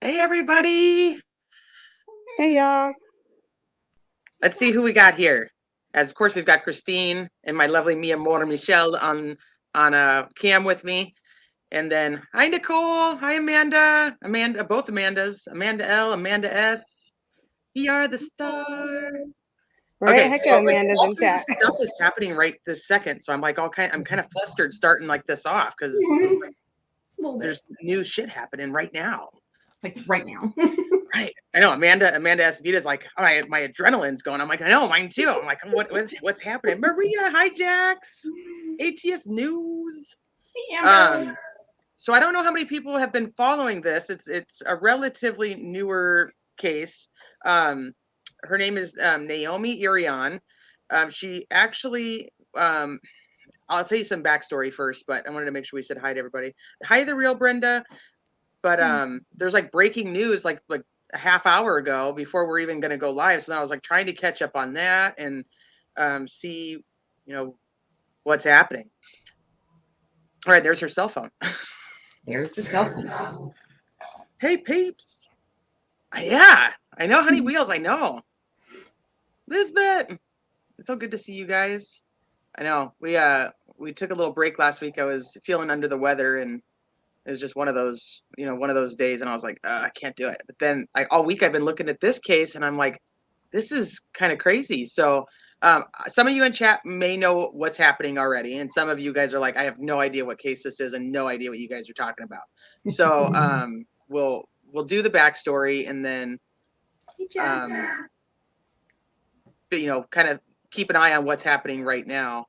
Hey, everybody. Hey, y'all. Let's see who we got here. As of course, we've got Christine and my lovely Mia Moore Michelle on a cam with me. And then, hi, Nicole. Hi, Amanda. Both Amandas. Amanda L, Amanda S. We are the star. Right, Okay, heck so of Amanda's all in kinds of chat. stuff is happening right this second. So I'm like, I'm kind of flustered starting like this off because there's new shit happening right now. Like right now. Right. I know Amanda Acevedo's like, all right, my adrenaline's going. I'm like, I know, mine too. I'm like, what's happening? Maria, hi Jax. ATS News. So I don't know how many people have been following this. It's a relatively newer case. Her name is Naomi Irion. She actually I'll tell you some backstory first, but I wanted to make sure we said hi to everybody. Hi, the real Brenda. But there's like breaking news like a half hour ago before we're even going to go live. So now I was like trying to catch up on that and see, what's happening. All right, there's her cell phone. There's the cell phone. Hey, peeps. Yeah, I know, honey wheels. I know. Lisbeth. It's so good to see you guys. I know we took a little break last week. I was feeling under the weather and it was just one of those, one of those days. And I was like, I can't do it. But then all week I've been looking at this case and I'm like, this is kind of crazy. So some of you in chat may know what's happening already. And some of you guys are like, I have no idea what case this is and no idea what you guys are talking about. So we'll do the backstory and then, kind of keep an eye on what's happening right now.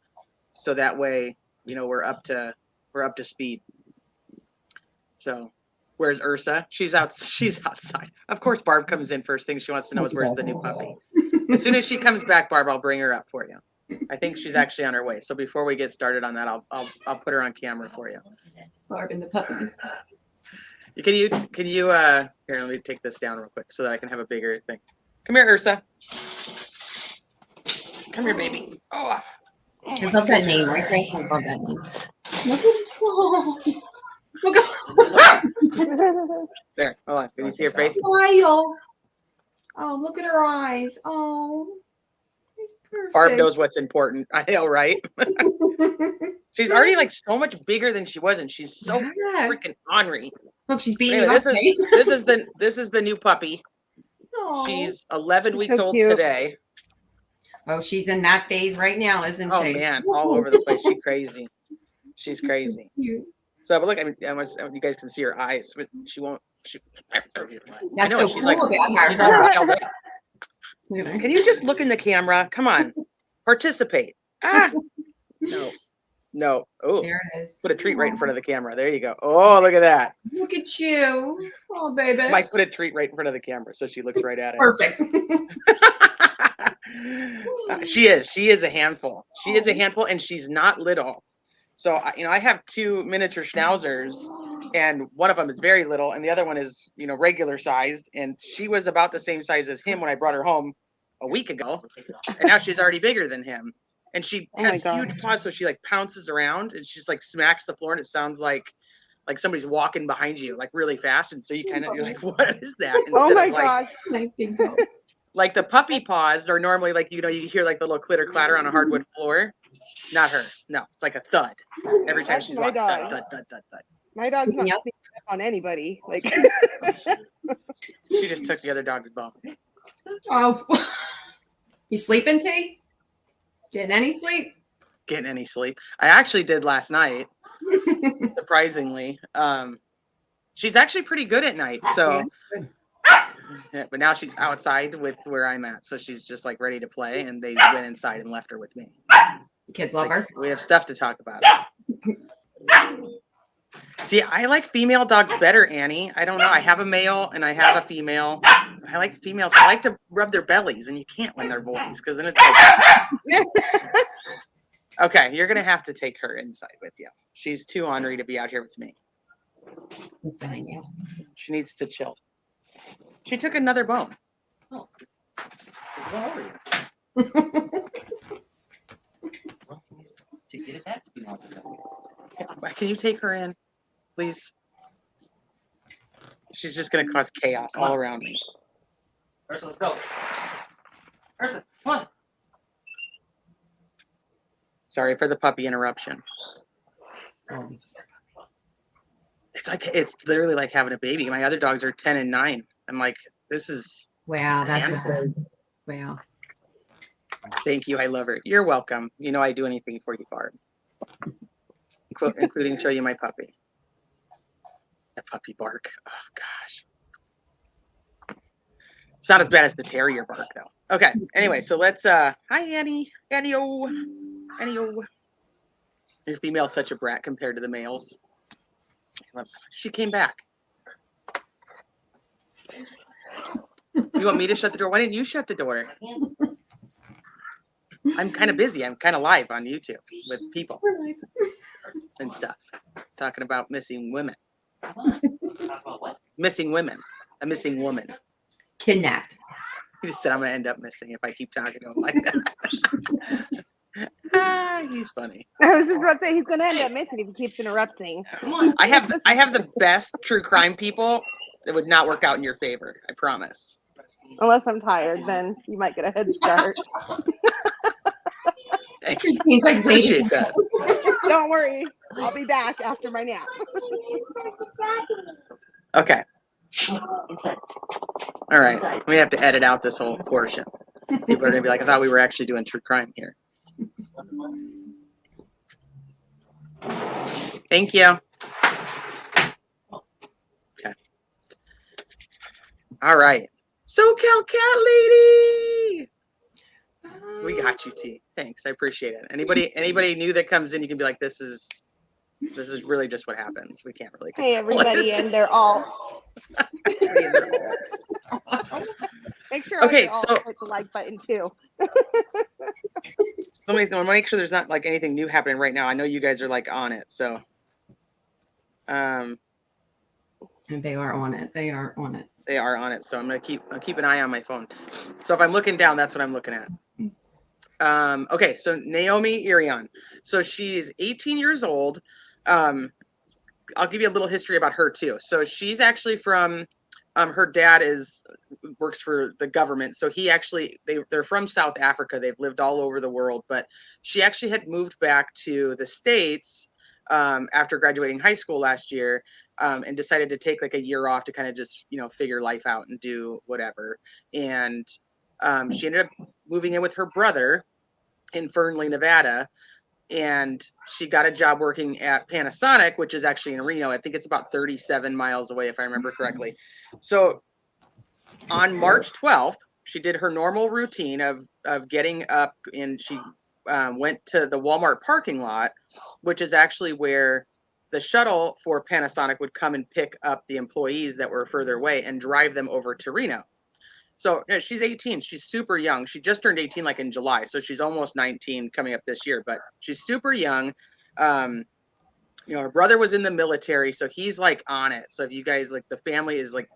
So that way, we're up to speed. So where's Ursa? She's outside. Of course, Barb comes in first thing she wants to know is where's the new puppy. As soon as she comes back, Barb, I'll bring her up for you. I think she's actually on her way. So before we get started on that, I'll put her on camera for you. Barb and the puppies. Can you here, let me take this down real quick so that I can have a bigger thing. Come here, Ursa. Come here, baby. Oh. I love that name. My grandson loved that name. There, hold on. Can you see her face? Smile. Oh, look at her eyes. Oh, Barb knows what's important. I know, right? She's already like so much bigger than she was, and she's so freaking ornery. Look, she's beating anyway, you up. This is the new puppy. Aww. She's 11 weeks old today. Oh, she's in that phase right now, isn't she? Oh man, all over the place. She's crazy. She's crazy. So, but look, I mean, you guys can see her eyes, but she won't. That's so she's cool like, about her. she's all riled up. Can you just look in the camera? Come on, participate. No. Oh, there it is. Put a treat right in front of the camera. There you go. Oh, look at that. Look at you. Oh, baby. Mike put a treat right in front of the camera so she looks right at it. Perfect. She is a handful. She is a handful, and she's not little. So, I have two miniature schnauzers, and one of them is very little, and the other one is, regular sized. And she was about the same size as him when I brought her home a week ago, and now she's already bigger than him. And she has huge paws, so she like pounces around and she's like smacks the floor, and it sounds like somebody's walking behind you, like really fast. And so you're like, what is that? Instead of like the puppy paws are normally like, you hear like the little clitter clatter on a hardwood floor. Not her. No, it's like a thud every time she's walking. Thud. My dog's not sneaking up on anybody. Like she just took the other dog's bone. Oh, you sleeping, Tate? Getting any sleep? Getting any sleep? I actually did last night. Surprisingly, she's actually pretty good at night. So, yeah, but now she's outside with where I'm at, so she's just like ready to play. And they went inside and left her with me. Kids love her. We have stuff to talk about. See, I like female dogs better, Annie. I don't know. I have a male and I have a female. I like females. I like to rub their bellies, and you can't when they're boys because then it's like. Okay, you're gonna have to take her inside with you. She's too ornery to be out here with me. She needs to chill. She took another bone. Oh, what over you? To get it back, can you take her in, please? She's just gonna cause chaos all around me. Ursula, let's go. Ursula, come on. Sorry for the puppy interruption. It's literally like having a baby. My other dogs are 10 and 9. I'm like, this is Wow, that's handful. wow. Thank you. I love her. You're welcome. You know I do anything for you, Barb. Including show you my puppy. That puppy bark. Oh gosh. It's not as bad as the terrier bark though. Okay. Anyway, so let's hi Annie. Annie-o. Annie-o. Your female's such a brat compared to the males. She came back. You want me to shut the door? Why didn't you shut the door? I'm kind of busy. I'm kind of live on YouTube with people and stuff. Talking about missing women. Missing women. A missing woman. Kidnapped. He just said I'm going to end up missing if I keep talking to him like that. He's funny. I was just about to say he's gonna end up missing if he keeps interrupting. I have the best true crime people that would not work out in your favor. I promise. Unless I'm tired, then you might get a head start. Thanks. He's like waiting. Appreciate that. Don't worry, I'll be back after my nap. Okay. All right. We have to edit out this whole portion. People are gonna be like, I thought we were actually doing true crime here. Thank you. Okay. All right. SoCal Cat Lady. We got you, T. Thanks. I appreciate it. Anybody new that comes in, you can be like, this is really just what happens. We can't really. Hey everybody, and they're all. Make sure Okay, all so hit the like button too. I want to make sure there's not like anything new happening right now. I know you guys are like on it, so. And they are on it. They are on it. They are on it, so I'll keep an eye on my phone. So if I'm looking down, that's what I'm looking at. Okay, so Naomi Irion. So she's 18 years old. I'll give you a little history about her too. So she's actually from. Her dad works for the government, so they're from South Africa. They've lived all over the world, but she actually had moved back to the States after graduating high school last year, and decided to take like a year off to kind of just figure life out and do whatever. And she ended up moving in with her brother in Fernley, Nevada. And she got a job working at Panasonic, which is actually in Reno. I think it's about 37 miles away, if I remember correctly. So on March 12th, she did her normal routine of getting up, and she went to the Walmart parking lot, which is actually where the shuttle for Panasonic would come and pick up the employees that were further away and drive them over to Reno. So she's 18. She's super young. She just turned 18 like in July. So she's almost 19 coming up this year, but she's super young. Her brother was in the military, so he's like on it. So if you guys like, the family is like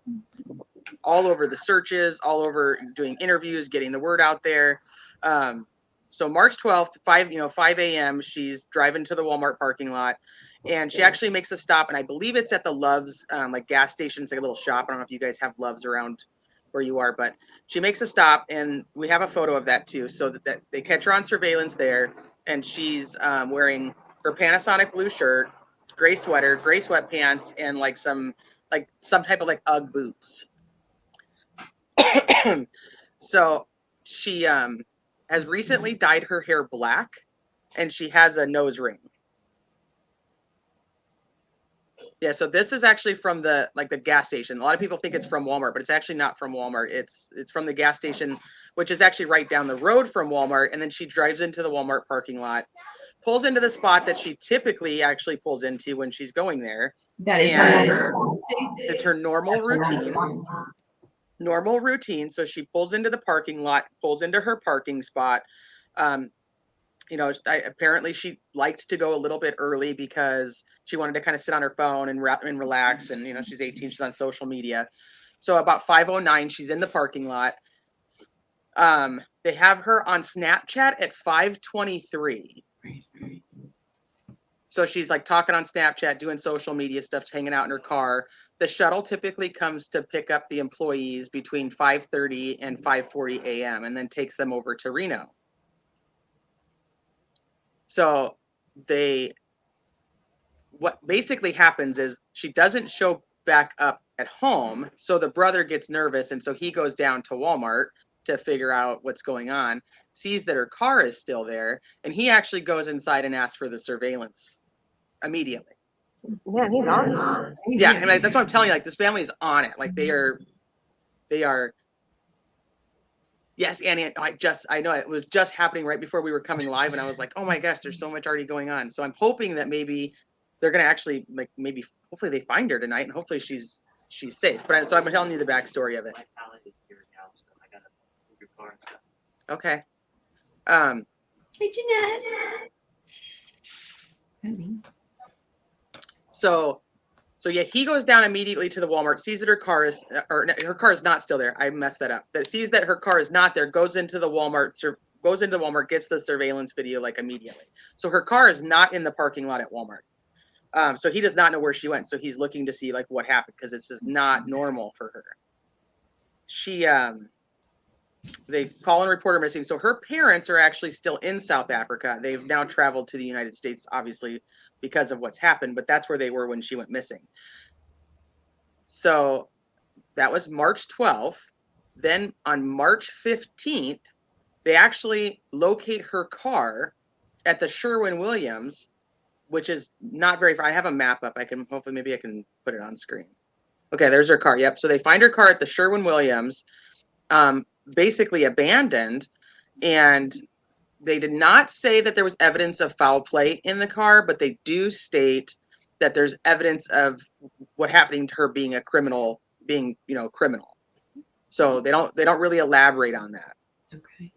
all over the searches, all over doing interviews, getting the word out there. So March 12th, 5 a.m., she's driving to the Walmart parking lot, and she actually makes a stop. And I believe it's at the Love's like gas station. It's like a little shop. I don't know if you guys have Love's around where you are, but she makes a stop, and we have a photo of that too, so that they catch her on surveillance there. And she's wearing her Panasonic blue shirt, gray sweater, gray sweatpants, and like some type of like UGG boots. So she has recently dyed her hair black, and she has a nose ring. Yeah, so this is actually from the gas station. A lot of people think it's from Walmart, but it's actually not from Walmart. It's from the gas station, which is actually right down the road from Walmart. And then she drives into the Walmart parking lot, pulls into the spot that she typically actually pulls into when she's going there. That is it's her normal routine. Normal routine. So she pulls into the parking lot, pulls into her parking spot. Apparently she liked to go a little bit early because she wanted to kind of sit on her phone and relax. And, she's 18, she's on social media. So about 5:09, she's in the parking lot. They have her on Snapchat at 5:23. So she's like talking on Snapchat, doing social media stuff, hanging out in her car. The shuttle typically comes to pick up the employees between 5:30 and 5:40 a.m. and then takes them over to Reno. So what basically happens is she doesn't show back up at home. So the brother gets nervous. And so he goes down to Walmart to figure out what's going on, sees that her car is still there. And he actually goes inside and asks for the surveillance immediately. Yeah, he's on. Yeah. And that's what I'm telling you. Like, this family is on it. Like, they are. Yes, Annie, I know it was just happening right before we were coming live. And I was like, oh my gosh, there's so much already going on. So I'm hoping that maybe they're going to actually, like, maybe hopefully they find her tonight and hopefully she's safe. But so I'm telling you the backstory of it. Okay. Hey, Jeanette. So yeah, he goes down immediately to the Walmart, sees that her car is not still there. I messed that up. That sees that her car is not there, goes into the Walmart, gets the surveillance video like immediately. So her car is not in the parking lot at Walmart. So he does not know where she went. So he's looking to see like what happened because this is not normal for her. They call and report her missing. So her parents are actually still in South Africa. They've now traveled to the United States, obviously, because of what's happened, but that's where they were when she went missing. So that was March 12th. Then on March 15th, they actually locate her car at the Sherwin-Williams, which is not very far. I have a map up. Maybe I can put it on screen. Okay, there's her car. Yep. So they find her car at the Sherwin-Williams, basically abandoned, and they did not say that there was evidence of foul play in the car, but they do state that there's evidence of what happening to her being a criminal, criminal. So they don't really elaborate on that. Okay.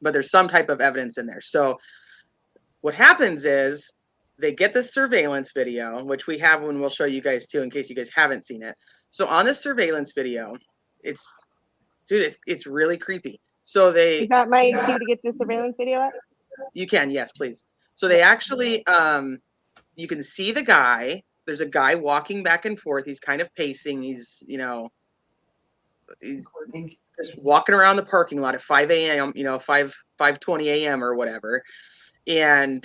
But there's some type of evidence in there. So what happens is they get this surveillance video, which we have when we'll show you guys too, in case you guys haven't seen it. So on this surveillance video, it's really creepy. So Is that my cue to get the surveillance video up? You can, yes, please. So they actually, you can see the guy. There's a guy walking back and forth. He's kind of pacing. He's just walking around the parking lot at 5 a.m., 5:20 a.m. or whatever. And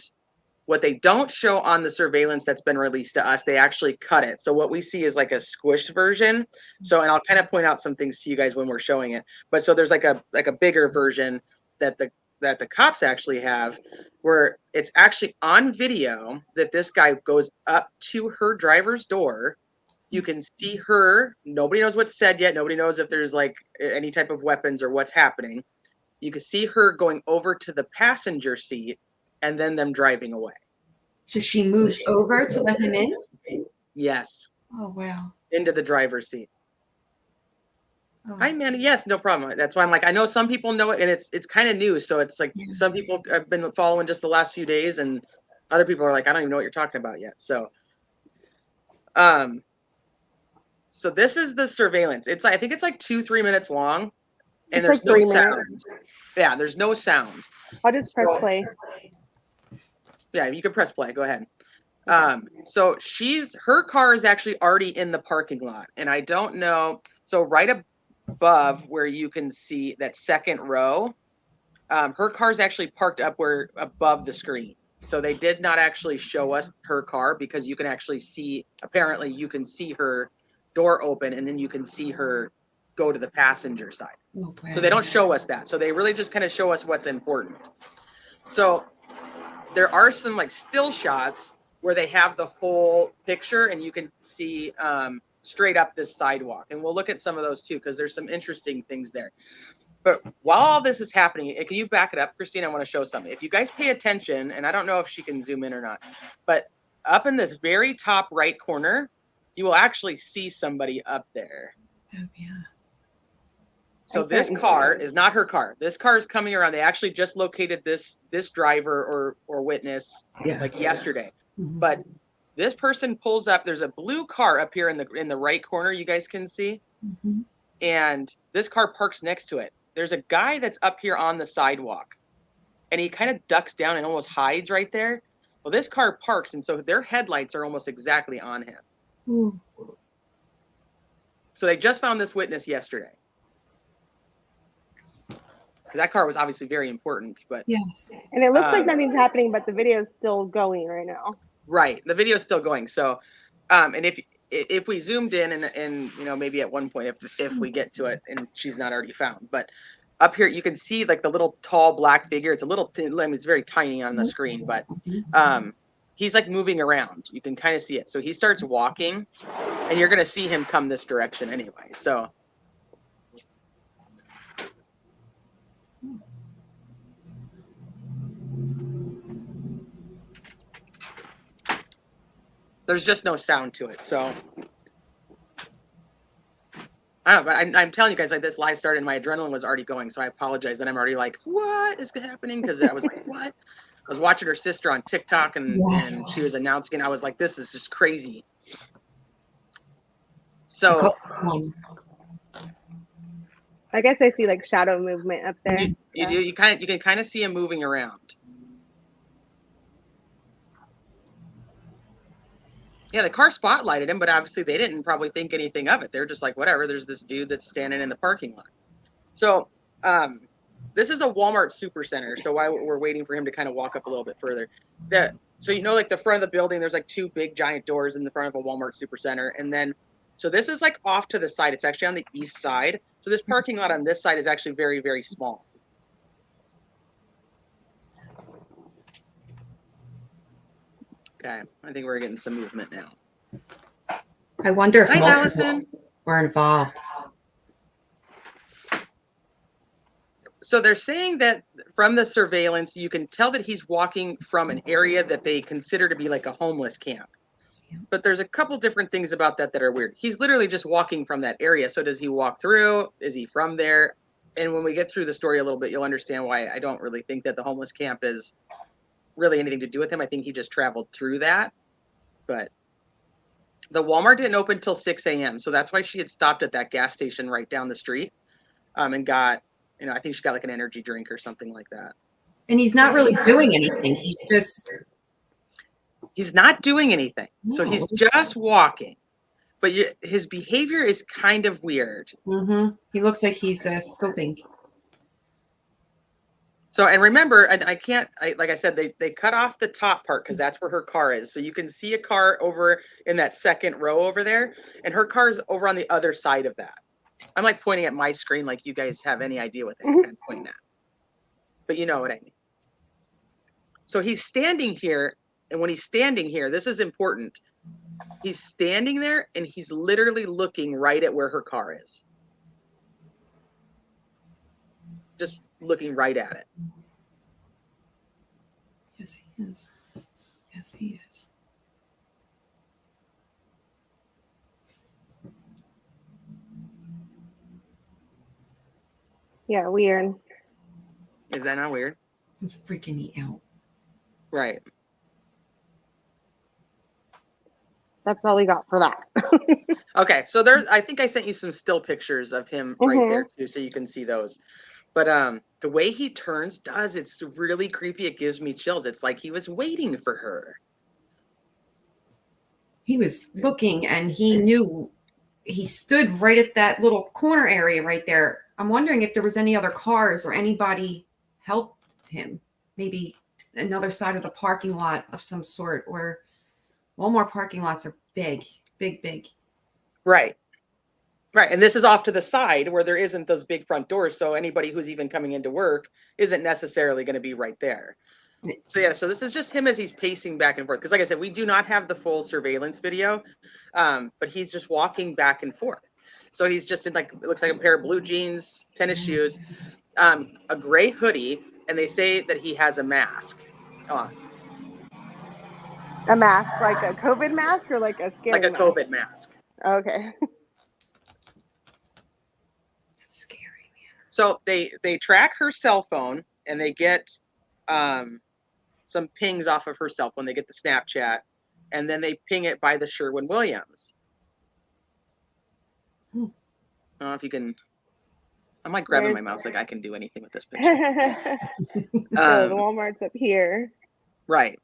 what they don't show on the surveillance that's been released to us, they actually cut it. So what we see is like a squished version. So, and I'll kind of point out some things to you guys when we're showing it. But so there's like a bigger version that the cops actually have, where it's actually on video that this guy goes up to her driver's door. You can see her. Nobody knows what's said yet. Nobody knows if there's like any type of weapons or what's happening. You can see her going over to the passenger seat and then them driving away. So she moves over to let him in? Yes. Oh, wow. Into the driver's seat. Oh. Hi, Mandy. Yes, no problem. That's why I'm like, I know some people know it, and it's kind of new. So it's like some people have been following just the last few days, and other people are like, I don't even know what you're talking about yet. So, so this is the surveillance. I think it's like 2-3 minutes long, and there's no sound. Yeah, there's no sound. I'll just press play. Yeah, you can press play. Go ahead. So her car is actually already in the parking lot, and I don't know. So right above where you can see that second row, her car's actually parked above the screen. So they did not actually show us her car because you can actually see. Apparently, you can see her door open, and then you can see her go to the passenger side. Oh, wow. So they don't show us that. So they really just kind of show us what's important. So there are some like still shots where they have the whole picture and you can see straight up this sidewalk. And we'll look at some of those too, because there's some interesting things there. But while all this is happening, can you back it up, Christine? I want to show something. If you guys pay attention, and I don't know if she can zoom in or not, but up in this very top right corner, you will actually see somebody up there. Oh, yeah. So this car is not her car. This car is coming around. They actually just located this driver or witness like yesterday. Mm-hmm. But this person pulls up. There's a blue car up here in the right corner. You guys can see. Mm-hmm. And this car parks next to it. There's a guy that's up here on the sidewalk, and he kind of ducks down and almost hides right there. Well, this car parks, and so their headlights are almost exactly on him. Ooh. So they just found this witness yesterday. That car was obviously very important, but Yes. And it looks like nothing's happening, but the video is still going right now. right, the video is still going. So, and if we zoomed in and you know, maybe at one point if we get to it and she's not already found, but up here you can see like the little tall black figure. It's a little, I mean, it's very tiny on the screen, but he's like moving around. You can kind of see it. So he starts walking, and you're gonna see him come this direction anyway. So. There's just no sound to it, so I don't know. But I'm telling you guys, like, this live started, and my adrenaline was already going, so I apologize. And I'm already like, what is happening? Because I was like, what? I was watching her sister on TikTok, and she was announcing, and I was like, this is just crazy. So I guess I see like shadow movement up there. You do. You can kind of see him moving around. Yeah, the car spotlighted him, but obviously they didn't probably think anything of it. They're just like, whatever, there's this dude that's standing in the parking lot. So this is a Walmart Supercenter. So while we're waiting for him to kind of walk up a little bit further, so you know, like the front of the building, there's like two big giant doors in the front of a Walmart Supercenter. And then, so this is like off to the side. It's actually on the east side. So this parking lot on this side is actually very, very small. Okay, I think we're getting some movement now. I wonder if Hi, Allison. were involved. So they're saying that from the surveillance, you can tell that he's walking from an area that they consider to be like a homeless camp. But there's a couple different things about that are weird. He's literally just walking from that area. So does he walk through? Is he from there? And when we get through the story a little bit, you'll understand why I don't really think that the homeless camp is really anything to do with him. I think he just traveled through that. But the Walmart didn't open till 6 a.m. So that's why she had stopped at that gas station right down the street and got, you know, I think she got like an energy drink or something like that. And he's not really doing anything. He's not doing anything. So he's just walking. But his behavior is kind of weird. Mm-hmm. He looks like he's scoping. So, and remember, like I said, they cut off the top part because that's where her car is. So you can see a car over in that second row over there, and her car is over on the other side of that. I'm like pointing at my screen like you guys have any idea what I'm pointing at. But you know what I mean. So he's standing here, and when he's standing here, this is important. He's standing there, and he's literally looking right at where her car is. Just looking right at it. Yes, he is. Yes, he is. Yeah, weird. Is that not weird? He's freaking me out. Right. That's all we got for that. Okay, so I think I sent you some still pictures of him right there too, so you can see those. But the way he turns it's really creepy. It gives me chills. It's like he was waiting for her. He was looking, and he knew. He stood right at that little corner area right there. I'm wondering if there was any other cars or anybody helped him. Maybe another side of the parking lot of some sort, or Walmart parking lots are big, big, big. Right. Right. And this is off to the side where there isn't those big front doors. So anybody who's even coming into work isn't necessarily going to be right there. So yeah, so this is just him as he's pacing back and forth. Because like I said, we do not have the full surveillance video, but he's just walking back and forth. So he's just in like, it looks like a pair of blue jeans, tennis shoes, a gray hoodie, and they say that he has a mask on. A mask, like a COVID mask or like a scary mask? COVID mask. Okay. That's scary, man. So they track her cell phone, and they get some pings off of her cell phone. They get the Snapchat, and then they ping it by the Sherwin-Williams. I don't know if you can. I'm like grabbing my mouse like I can do anything with this picture. So the Walmart's up here. Right.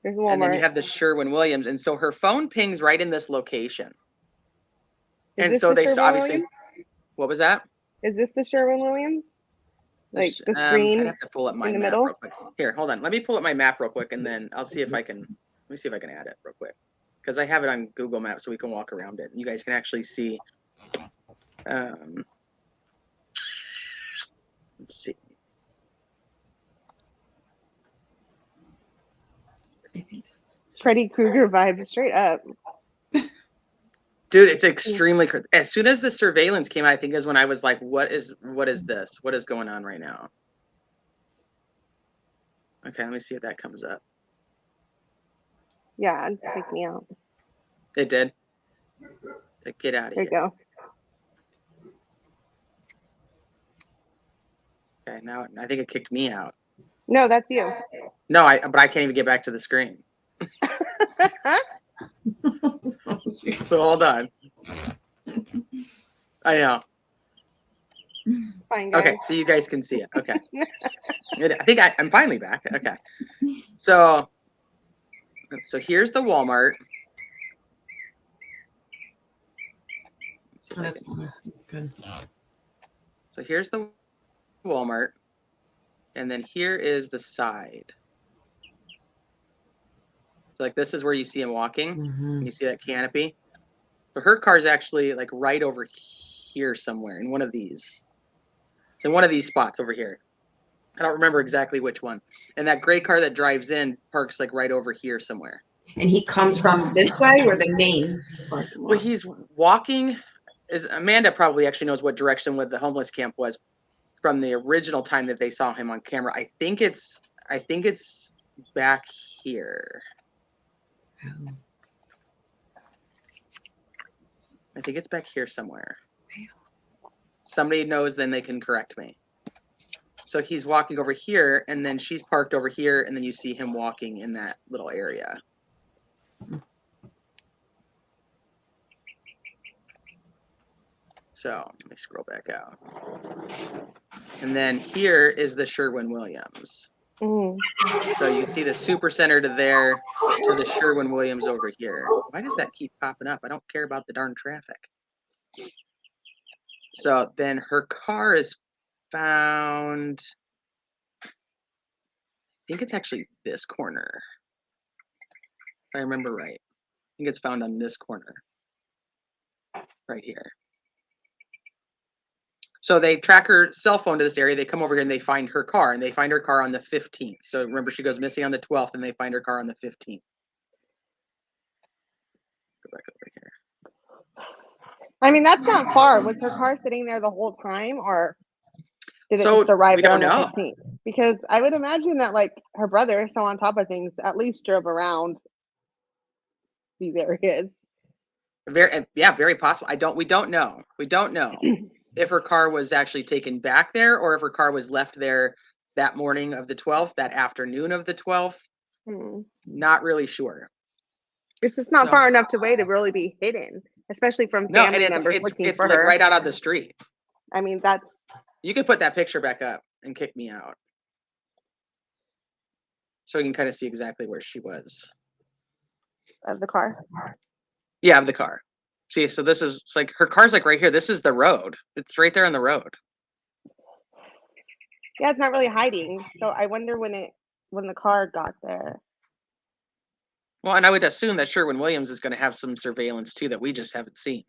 There's a and then you Walmart. have the Sherwin-Williams. And so her phone pings right in this location. Is And this so the they Sherwin-Williams? obviously, what was that? Is this the Sherwin-Williams? Like the I'd screen have to pull up my in the map middle? real quick. Here, hold on. Let me pull up my map real quick, and then I'll see if I can. Let me see if I can add it real quick, because I have it on Google Maps, so we can walk around it, and you guys can actually see. Let's see. I think that's Freddy Krueger vibes straight up. Dude, it's extremely. As soon as the surveillance came out, I think is when I was like, "What is this? What is going on right now?" Okay, let me see if that comes up. Yeah, take me out. It did. To get out of There here. you go. Okay, now I think it kicked me out. No, that's you. No, but I can't even get back to the screen. So hold on. I know. Fine, guys. Okay, so you guys can see it. Okay. I think I'm finally back. Okay. So here's the Walmart. Oh, that's good. So here's the Walmart. And then here is the side. So like this is where you see him walking. Mhm. You see that canopy. So her car's actually like right over here somewhere in one of these. It's in one of these spots over here. I don't remember exactly which one. And that gray car that drives in parks like right over here somewhere. And he comes from this way or the main parking lot? Well, he's walking. Amanda probably actually knows what direction the homeless camp was from the original time that they saw him on camera. I think it's back here. Oh. I think it's back here somewhere. Somebody knows, then they can correct me. So he's walking over here, and then she's parked over here, and then you see him walking in that little area. So let me scroll back out. And then here is the Sherwin-Williams. Mm. So you see the super center to there, to the Sherwin-Williams over here. Why does that keep popping up? I don't care about the darn traffic. So then her car is found, I think it's actually this corner. If I remember right. I think it's found on this corner. Right here. So they track her cell phone to this area. They come over here and they find her car. And they find her car on the 15th. So remember, she goes missing on the 12th and they find her car on the 15th. Go back over here. I mean, that's not far. Was her car sitting there the whole time, or did it So just arrive we there don't on the know. 15th? Because I would imagine that, like, her brother, so on top of things, at least drove around these areas. Very possible. We don't know. We don't know if her car was actually taken back there or if her car was left there that morning of the 12th, that afternoon of the 12th. Not really sure. It's just not far enough away to really be hidden, especially from family members looking for like her. right out on the street. I mean, that's. You can put that picture back up and kick me out, so we can kind of see exactly where she was. Of the car. Yeah, of the car. See, so this is, it's like her car's like right here. This is the road. It's right there on the road. Yeah, it's not really hiding. So I wonder when the car got there. Well, and I would assume that Sherwin-Williams is going to have some surveillance too that we just haven't seen.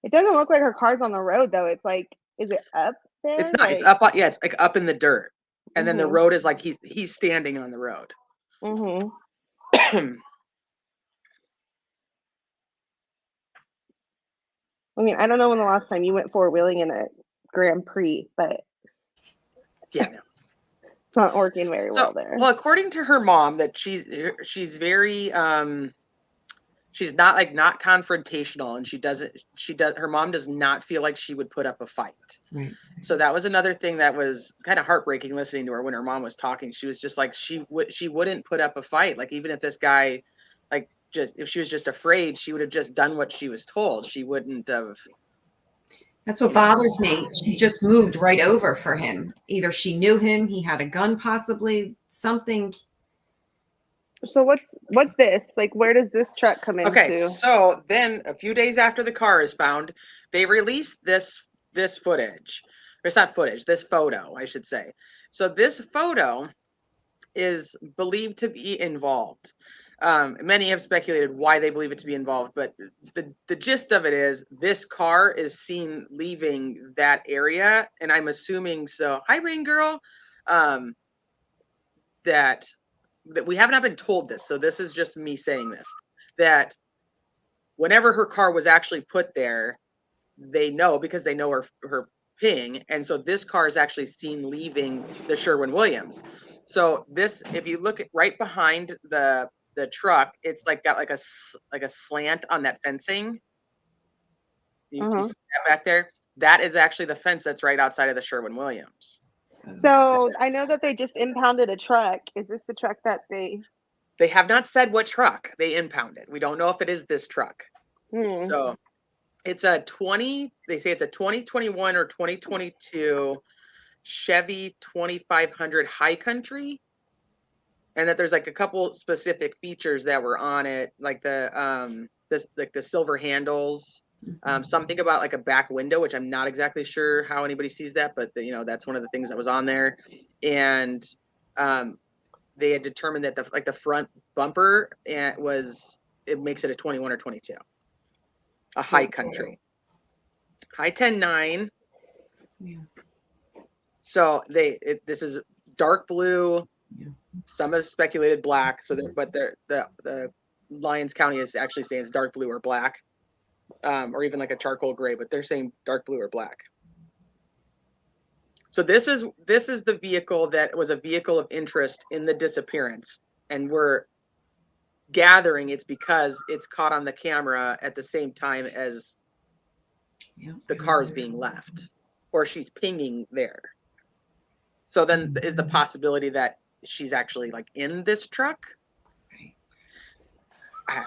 It doesn't look like her car's on the road though. It's like, is it up there? It's not. Like, It's up. Yeah, it's like up in the dirt, and then the road is like he's standing on the road. I mean, I don't know when the last time you went four-wheeling in a Grand Prix, but yeah, no. It's not working very well there. Well, according to her mom, that she's very she's not confrontational, and her mom does not feel like she would put up a fight. Right. So that was another thing that was kind of heartbreaking listening to her when her mom was talking. She was just like, she wouldn't put up a fight. Like, even if this guy, like, just, if she was just afraid, she would have just done what she was told. She wouldn't have. That's what bothers me. She just moved right over for him. Either she knew him, he had a gun, possibly something. So what's this? Like, where does this truck come into? Okay, so then a few days after the car is found, they released this footage. Or it's not footage, this photo, I should say. So this photo is believed to be involved. Many have speculated why they believe it to be involved, but the gist of it is this car is seen leaving that area, and I'm assuming so. Hi, Rain Girl. That we have not been told this, so this is just me saying this. That whenever her car was actually put there, they know because they know her ping, and so this car is actually seen leaving the Sherwin-Williams. So this, if you look at right behind the truck, it's like got like a slant on that fencing. You see that back there? That is actually the fence that's right outside of the Sherwin-Williams. So I know that they just impounded a truck. Is this the truck that they have not said what truck they impounded. We don't know if it is this truck. So it's a they say it's a 2021 or 2022 Chevy 2500 High Country, and that there's like a couple specific features that were on it, like the silver handles, something about like a back window, which I'm not exactly sure how anybody sees that, but that's one of the things that was on there. And they had determined that the front bumper it makes it a 21 or 22, a High Country. High 10.9. Yeah. So this is dark blue. Yeah. Some have speculated black. So but the Lyons County is actually saying it's dark blue or black, or even like a charcoal gray. But they're saying dark blue or black. So this is the vehicle that was a vehicle of interest in the disappearance, and we're gathering it's because it's caught on the camera at the same time as the car is being left, or she's pinging there. So then is the possibility that she's actually like in this truck? Yeah,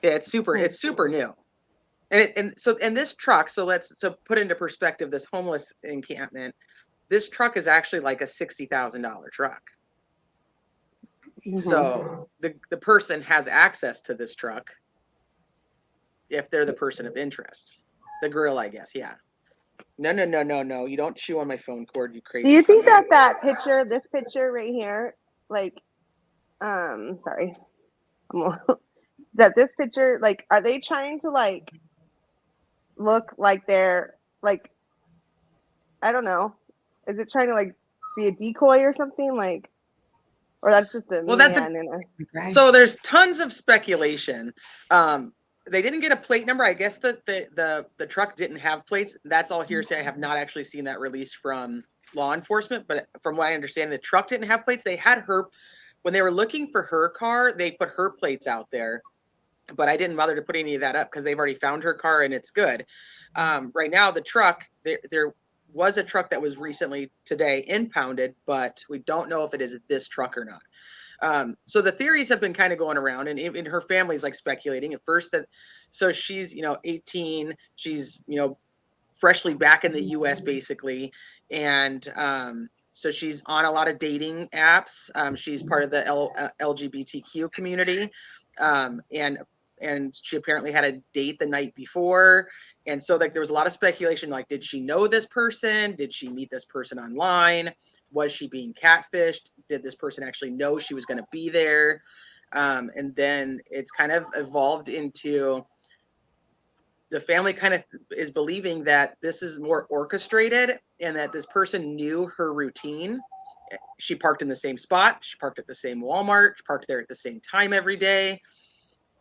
it's super new. And this truck, so put into perspective this homeless encampment, this truck is actually like a $60,000 truck. So the person has access to this truck if they're the person of interest. The girl, I guess, yeah. No. You don't chew on my phone cord, you crazy. Do you think that picture, this picture right here, like, sorry, that this picture, like, are they trying to like look like they're like, I don't know, is it trying to like be a decoy or something, like, or that's just a so there's tons of speculation. They didn't get a plate number. I guess that the truck didn't have plates. That's all hearsay. I have not actually seen that released from law enforcement, but from what I understand, the truck didn't have plates. They had her, when they were looking for her car, they put her plates out there, but I didn't bother to put any of that up because they've already found her car and it's good. Right now, the truck, there was a truck that was recently today impounded, but we don't know if it is this truck or not. So the theories have been kind of going around, and even her family's like speculating at first that, so she's, 18, she's, freshly back in the US basically. And, so she's on a lot of dating apps. She's part of the LGBTQ community. And she apparently had a date the night before. And so like there was a lot of speculation, like, did she know this person? Did she meet this person online? Was she being catfished? Did this person actually know she was going to be there? And then it's kind of evolved into the family kind of is believing that this is more orchestrated and that this person knew her routine. She parked in the same spot. She parked at the same Walmart, parked there at the same time every day.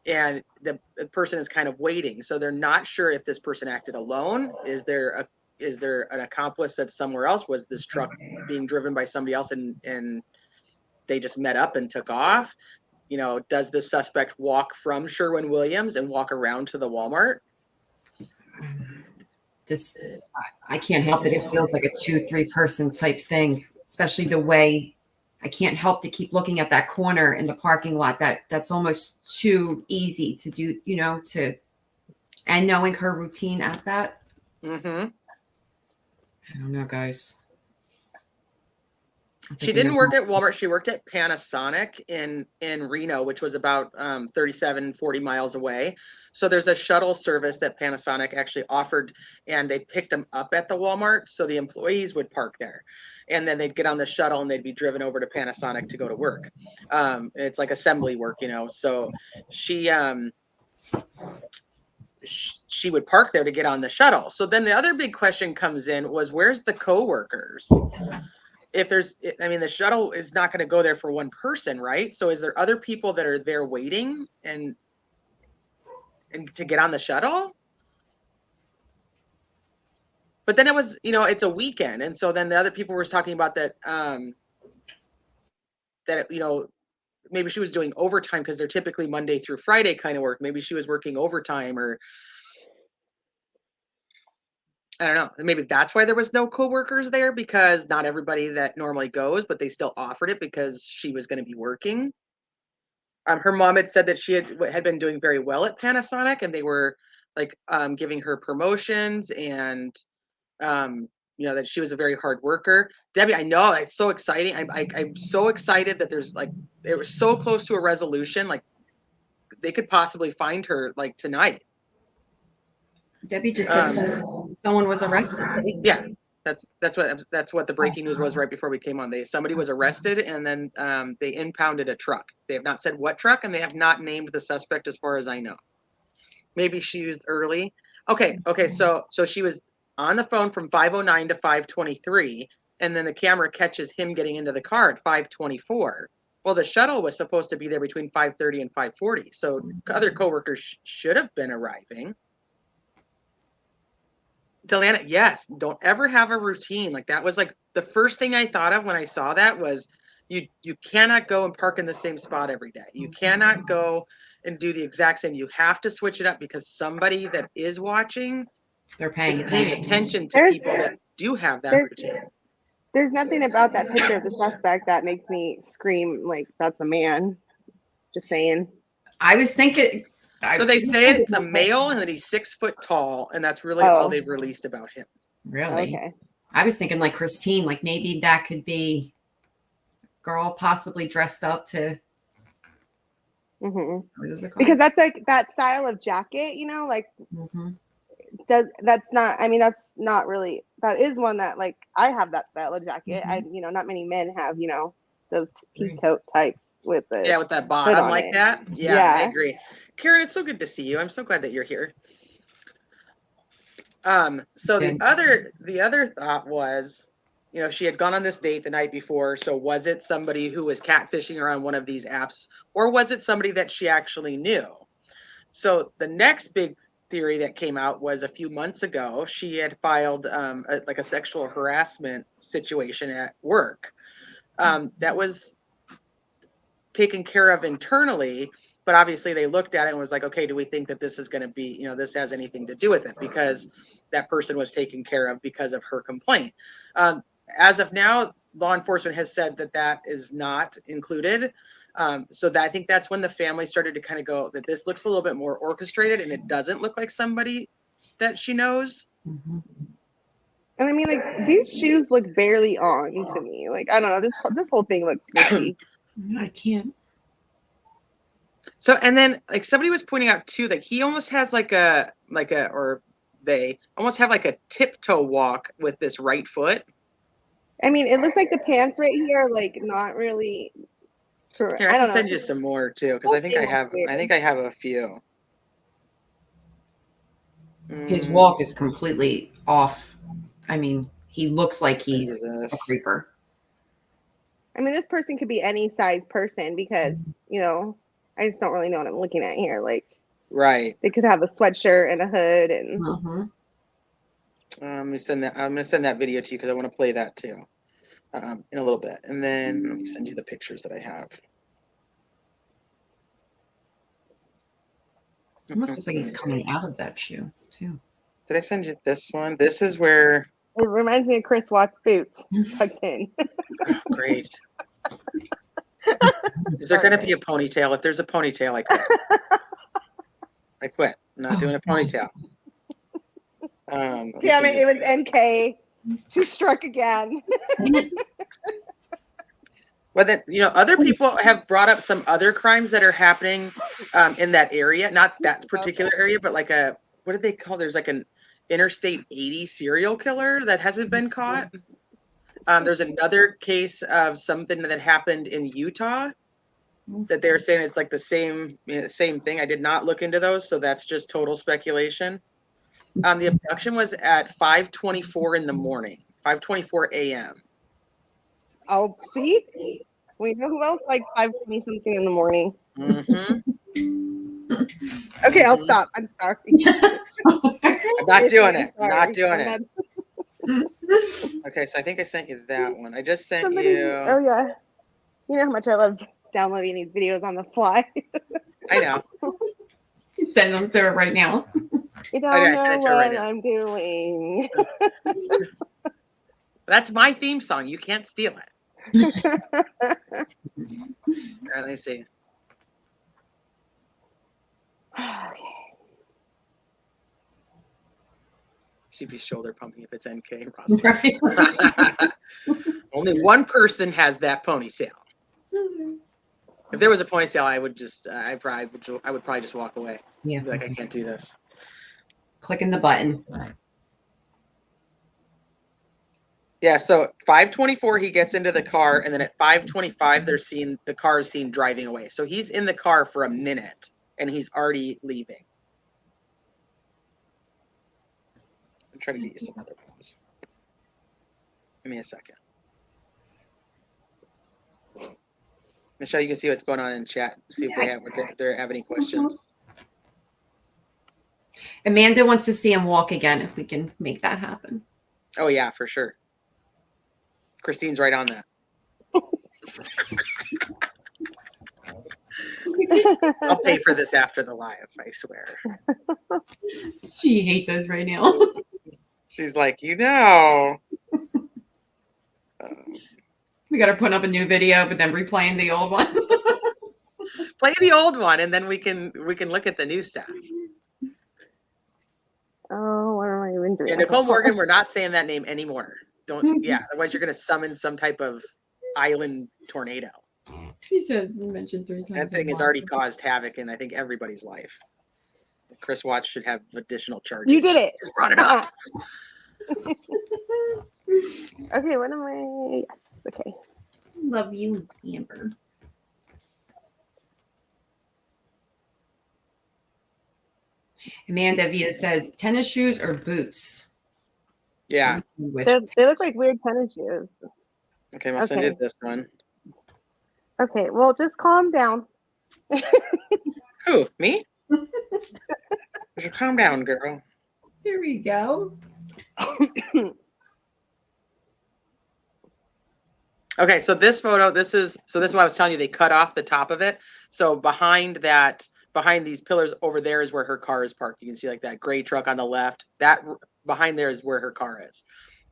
And the person is kind of waiting. So they're not sure if this person acted alone. Is there an accomplice that's somewhere else? Was this truck being driven by somebody else and they just met up and took off? Does the suspect walk from Sherwin-Williams and walk around to the Walmart? I can't help it. It feels like a 2-3 person type thing, especially the way I can't help to keep looking at that corner in the parking lot. That's almost too easy to do, and knowing her routine at that. Mm-hmm. I don't know, guys. She didn't work at Walmart. She worked at Panasonic in Reno, which was about 37, 40 miles away. So there's a shuttle service that Panasonic actually offered, and they picked them up at the Walmart. So the employees would park there, and then they'd get on the shuttle and they'd be driven over to Panasonic to go to work. It's like assembly work, you know. So she would park there to get on the shuttle. So then the other big question comes in was, where's the coworkers? If there's, I mean, the shuttle is not going to go there for one person, right? So is there other people that are there waiting and to get on the shuttle? But then it was, you know, it's a weekend. And so then the other people were talking about that, that, you know, maybe she was doing overtime because they're typically Monday through Friday kind of work. Maybe she was working overtime, or I don't know. Maybe that's why there was no coworkers there, because not everybody that normally goes, but they still offered it because she was going to be working. Her mom had said that she had been doing very well at Panasonic, and they were like giving her promotions, and you know, that she was a very hard worker. Debbie, I know it's so exciting. I'm so excited that there's like, they were so close to a resolution. Like they could possibly find her like tonight. Debbie just said someone was arrested. Yeah, that's what the breaking news was right before we came on. Somebody was arrested, and then they impounded a truck. They have not said what truck, and they have not named the suspect as far as I know. Maybe she was early. Okay. So she was on the phone from 5:09 to 5:23, and then the camera catches him getting into the car at 5:24. Well, the shuttle was supposed to be there between 5:30 and 5:40, so other coworkers should have been arriving. Delana, yes, don't ever have a routine. Like that was like the first thing I thought of when I saw that was you cannot go and park in the same spot every day. You cannot go and do the exact same. You have to switch it up, because somebody that is watching, they're paying attention to people that do have that routine. There's nothing about that picture of the suspect that makes me scream like that's a man. Just saying. I was thinking. So they say it's a male and that he's 6 foot tall, and that's really all they've released about him. Really? Okay. I was thinking like Christine, like maybe that could be a girl possibly dressed up to. Because that's like that style of jacket, you know, like that's not really, that is one that like I have that style of jacket. You know, not many men have, you know, those peacoat types with the with that bottom like that. Yeah, I agree. Karen, it's so good to see you. I'm so glad that you're here. So the other thought was, you know, she had gone on this date the night before. So was it somebody who was catfishing her on one of these apps, or was it somebody that she actually knew? So the next big theory that came out was a few months ago, she had filed a sexual harassment situation at work. That was taken care of internally, but obviously they looked at it and was like, okay, do we think that this is going to be, you know, this has anything to do with it, because that person was taken care of because of her complaint. As of now, law enforcement has said that that is not included. So that, I think that's when the family started to kind of go that this looks a little bit more orchestrated, and it doesn't look like somebody that she knows. And I mean, like, these shoes look barely on to me. Like, I don't know, this whole thing looks fishy. I can't. So, and then like somebody was pointing out too, that he almost has or they almost have like a tiptoe walk with this right foot. I mean, it looks like the pants right here are like not really. Here, I can send you some more too, because I think I have a few. His walk is completely off. I mean, he looks like he's a creeper. I mean, this person could be any size person, because, you know, I just don't really know what I'm looking at here. Like, right. They could have a sweatshirt and a hood and. I'm gonna send that video to you, because I want to play that too in a little bit, and then let me send you the pictures that I have. It almost looks like he's coming out of that shoe too. Did I send you this one? This is where it reminds me of Chris Watts' boots tucked in. Oh, great. Is there going to be a ponytail? If there's a ponytail, I quit. I quit. I'm not doing a ponytail. Damn it! It was NK. She struck again. But then, other people have brought up some other crimes that are happening in that area, not that particular area, but like what did they call? There's like an Interstate 80 serial killer that hasn't been caught. There's another case of something that happened in Utah that they're saying it's like the same thing. I did not look into those, so that's just total speculation. The abduction was at 5:24 in the morning, 5:24 a.m. Oh, see? We know who else like 5:20 something in the morning. Mm-hmm. Okay, I'll stop. I'm sorry. I'm not doing it. I'm not doing I'm it. Okay, so I think I sent you that one. I just sent you. Oh yeah. You know how much I love downloading these videos on the fly. I know. Send them to her right now. You don't Okay, I know sent it to her right what now. I'm doing. That's my theme song. You can't steal it. All right, let me see. Okay. She'd be shoulder pumping if it's NK. Only one person has that ponytail. If there was a ponytail, I would probably just walk away. Yeah. Be like, I can't do this. Clicking the button. Yeah, so 5:24 he gets into the car, and then at 5:25 the car is seen driving away. So he's in the car for a minute and he's already leaving. I'm trying to get you some other ones. Give me a second. Michelle, you can see what's going on in chat. See if they have any questions. Amanda wants to see him walk again if we can make that happen. Oh yeah, for sure. Christine's right on that. I'll pay for this after the live, I swear. She hates us right now. She's like, We got to put up a new video, but then replaying the old one. play the old one, and then we can look at the new stuff. Oh, what am I even doing? Yeah, Nicole Morgan, we're not saying that name anymore. Otherwise you're going to summon some type of island tornado. He said, mentioned 3 times. That thing has already caused havoc in, I think, everybody's life. Chris Watts should have additional charges. You did it. Just run it up. Okay, what am I? Yes, okay. Love you, Amber. Amanda Vita says, tennis shoes or boots? Yeah. They look like weird tennis shoes. Okay, I'll send you this one. Okay, well, just calm down. Who? Me? Just calm down, girl. Here we go. Okay, so this photo, this is what I was telling you. They cut off the top of it. So behind these pillars over there is where her car is parked. You can see like that gray truck on the left. That behind there is where her car is.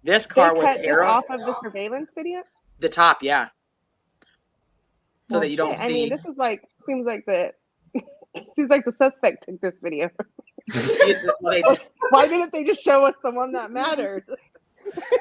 This car with cut arrow off of the surveillance video. The top, yeah. So that you don't see. I mean, this is like seems like the suspect took this video. Why didn't they just show us the one that mattered?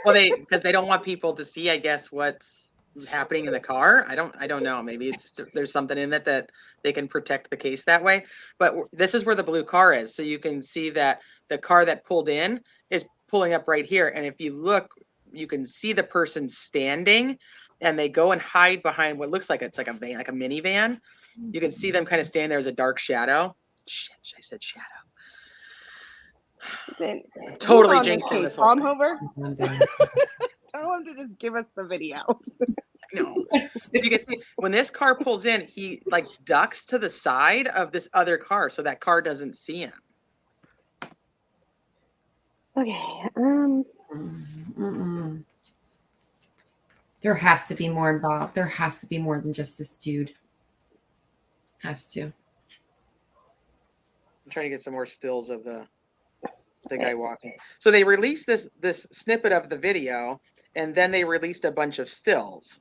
Well, because they don't want people to see, I guess, what's happening in the car. I don't know. Maybe there's something in it that they can protect the case that way. But this is where the blue car is. So you can see that the car that pulled in is pulling up right here. And if you look, you can see the person standing, and they go and hide behind what looks like it's like a van, like a minivan. You can see them kind of standing there as a dark shadow. Shit, I said shadow. Totally jinxing this whole thing. Hover. Tell him to just give us the video. No. You can see when this car pulls in, he like ducks to the side of this other car so that car doesn't see him. Okay. There has to be more involved. There has to be more than just this dude. Has to. I'm trying to get some more stills of the guy walking. So they released this snippet of the video, and then they released a bunch of stills.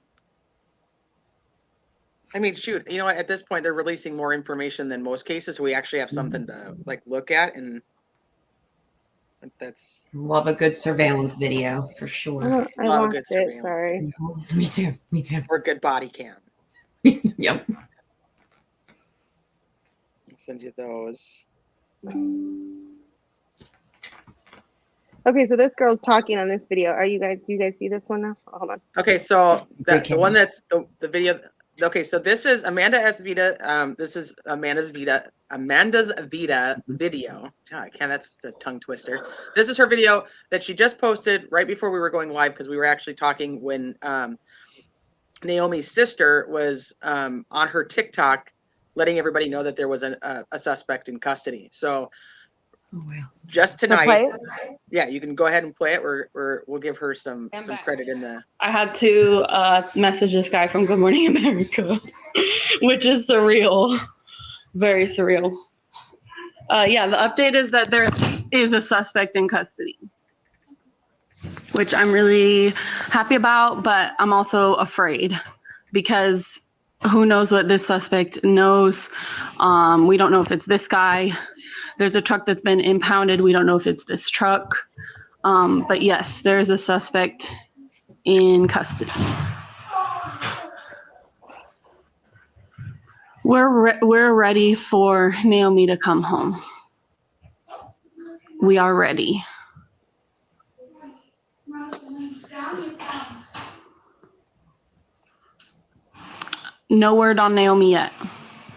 I mean, shoot, you know what? At this point, they're releasing more information than most cases. So we actually have something to like look at and That's Love a good surveillance video for sure. I Love a lost good it. surveillance. Sorry. Me too. Me too. or good body cam. Yep. I'll send you those. Okay, so this girl's talking on this video. Do you guys see this one now? Oh, hold on. Okay, so Great the one that's the video. Okay, so this is Amanda S. Vita. This is Amanda's Vita video. God, that's a tongue twister. This is her video that she just posted right before we were going live because we were actually talking when Naomi's sister was on her TikTok letting everybody know that there was a suspect in custody. So just So tonight, play it? yeah, you can go ahead and play it. We'll give her some credit in the. I had to message this guy from Good Morning America, which is surreal, very surreal. Yeah, the update is that there is a suspect in custody, which I'm really happy about, but I'm also afraid because who knows what this suspect knows. We don't know if it's this guy. There's a truck that's been impounded. We don't know if it's this truck. But yes, there is a suspect in custody. We're ready for Naomi to come home. We are ready. No word on Naomi yet.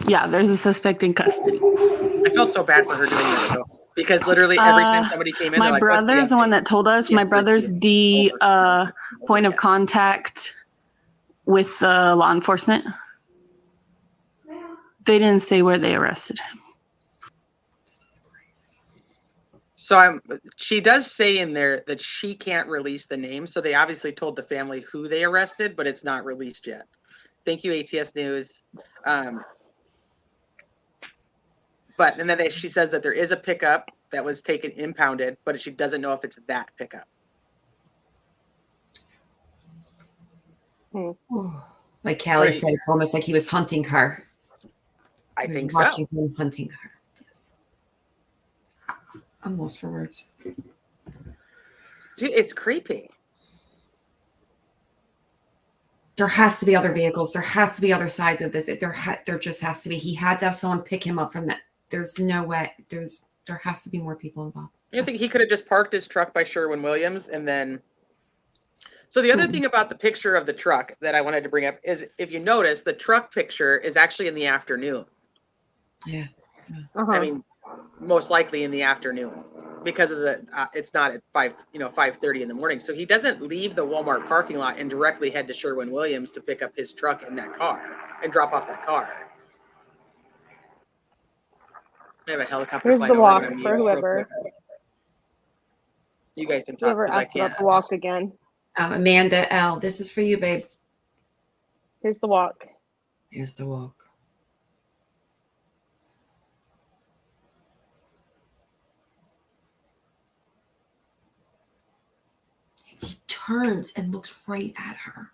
Yeah, there's a suspect in custody. I felt so bad for her doing this though, because literally every time somebody came in, my they're like, brother's the one that told us. My brother's the point of again. contact with the law enforcement. They didn't say where they arrested him. So she does say in there that she can't release the name. So they obviously told the family who they arrested, but it's not released yet. Thank you, ATS News. But and then she says that there is a pickup that was taken impounded, but she doesn't know if it's that pickup. Like Callie said, it's almost like he was hunting her. I think so. Watching him hunting her. Yes. I'm lost for words. Dude, it's creepy. There has to be other vehicles. There has to be other sides of this. There just has to be. He had to have someone pick him up from that. There's no way. There has to be more people involved. You think he could have just parked his truck by Sherwin-Williams and then. So the other thing about the picture of the truck that I wanted to bring up is, if you notice, the truck picture is actually in the afternoon. Yeah. I mean, most likely in the afternoon because of the it's not at 5:30 in the morning. So he doesn't leave the Walmart parking lot and directly head to Sherwin-Williams to pick up his truck in that car and drop off that car. I have a helicopter. Here's the walk for whoever. You guys can talk. Whoever asked about the walk again. Amanda L., this is for you, babe. Here's the walk. Here's the walk. He turns and looks right at her.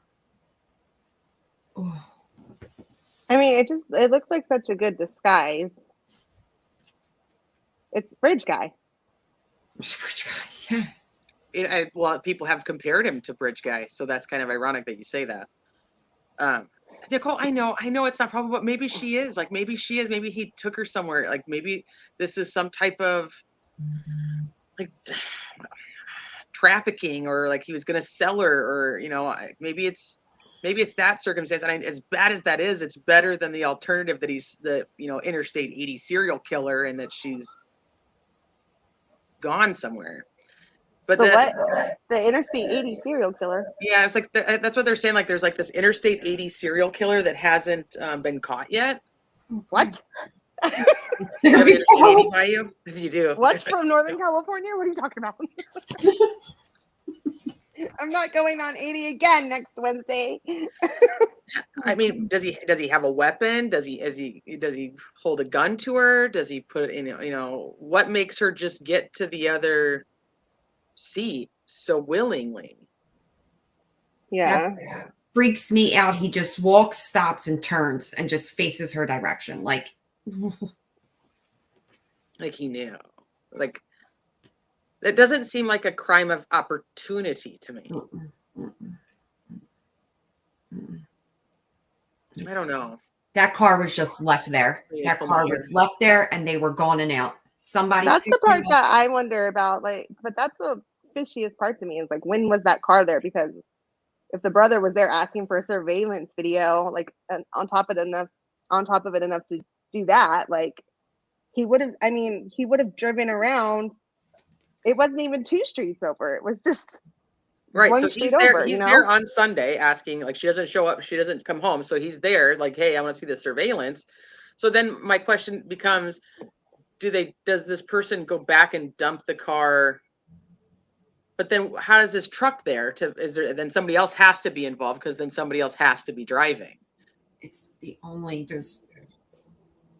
Oh. I mean, it looks like such a good disguise. It's Bridge Guy. Bridge Guy, yeah. Well, people have compared him to Bridge Guy, so that's kind of ironic that you say that. Nicole, I know it's not probable, but maybe she is. Like, maybe she is. Maybe he took her somewhere. Like, maybe this is some type of like trafficking, or like he was going to sell her, or maybe it's that circumstance. And as bad as that is, it's better than the alternative that he's the Interstate 80 serial killer and that she's gone somewhere. But the Interstate 80 serial killer. Yeah, it's like that's what they're saying. Like, there's like this Interstate 80 serial killer that hasn't been caught yet. What? Do you have Interstate 80 by you? If you do. What's from Northern California? What are you talking about? I'm not going on 80 again next Wednesday. I mean, does he have a weapon? Does he hold a gun to her? Does he put what makes her just get to the other seat so willingly? Yeah. That freaks me out. He just walks, stops, and turns and just faces her direction. Like he he knew. Like, That doesn't seem like a crime of opportunity to me. Mm-mm, mm-mm, mm-mm. I don't know. That car was just left there. Yeah, That pull my car hair. was left there and they were gone and out. Somebody That's the picked part him up. that I wonder about. Like, but that's the fishiest part to me is like, when was that car there? Because if the brother was there asking for a surveillance video, like, and on top of it enough to do that, like, he would have. I mean, he would have driven around. It wasn't even 2 streets over. It was just Right. one So street he's there. over. He's You there know. on Sunday asking, like, she doesn't show up. She doesn't come home. So he's there, like, hey, I want to see the surveillance. So then my question becomes, does this person go back and dump the car? But then how does this truck there then somebody else has to be involved because then somebody else has to be driving. It's the only, there's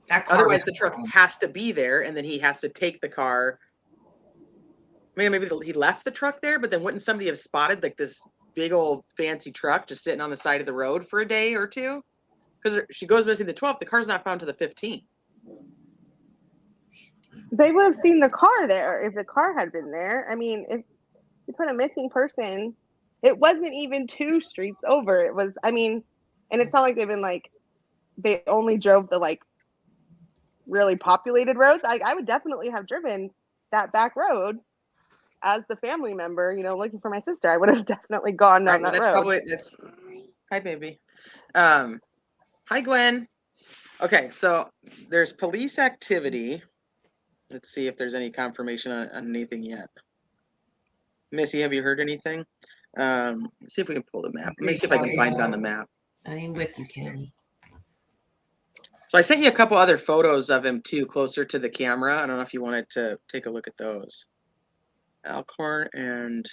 that car. Otherwise was the truck gone. has to be there and then he has to take the car. Maybe he left the truck there, but then wouldn't somebody have spotted like this big old fancy truck just sitting on the side of the road for a day or two? Because she goes missing the 12th, the car's not found to the 15th. They would have seen the car there if the car had been there. I mean, if you put a missing person, it wasn't even 2 streets over. It was, I mean, and it's not like they only drove the like really populated roads. I would definitely have driven that back road as the family member, you know, looking for my sister. I would have definitely gone down Right, that road. Hi baby. Hi Gwen. Okay, so there's police activity. Let's see if there's any confirmation on anything yet. Missy, have you heard anything? Let's see if we can pull the map. Let me see if I can find it on the map. I'm with you, Kelly. So I sent you a couple other photos of him too, closer to the camera. I don't know if you wanted to take a look at those. Alcorn and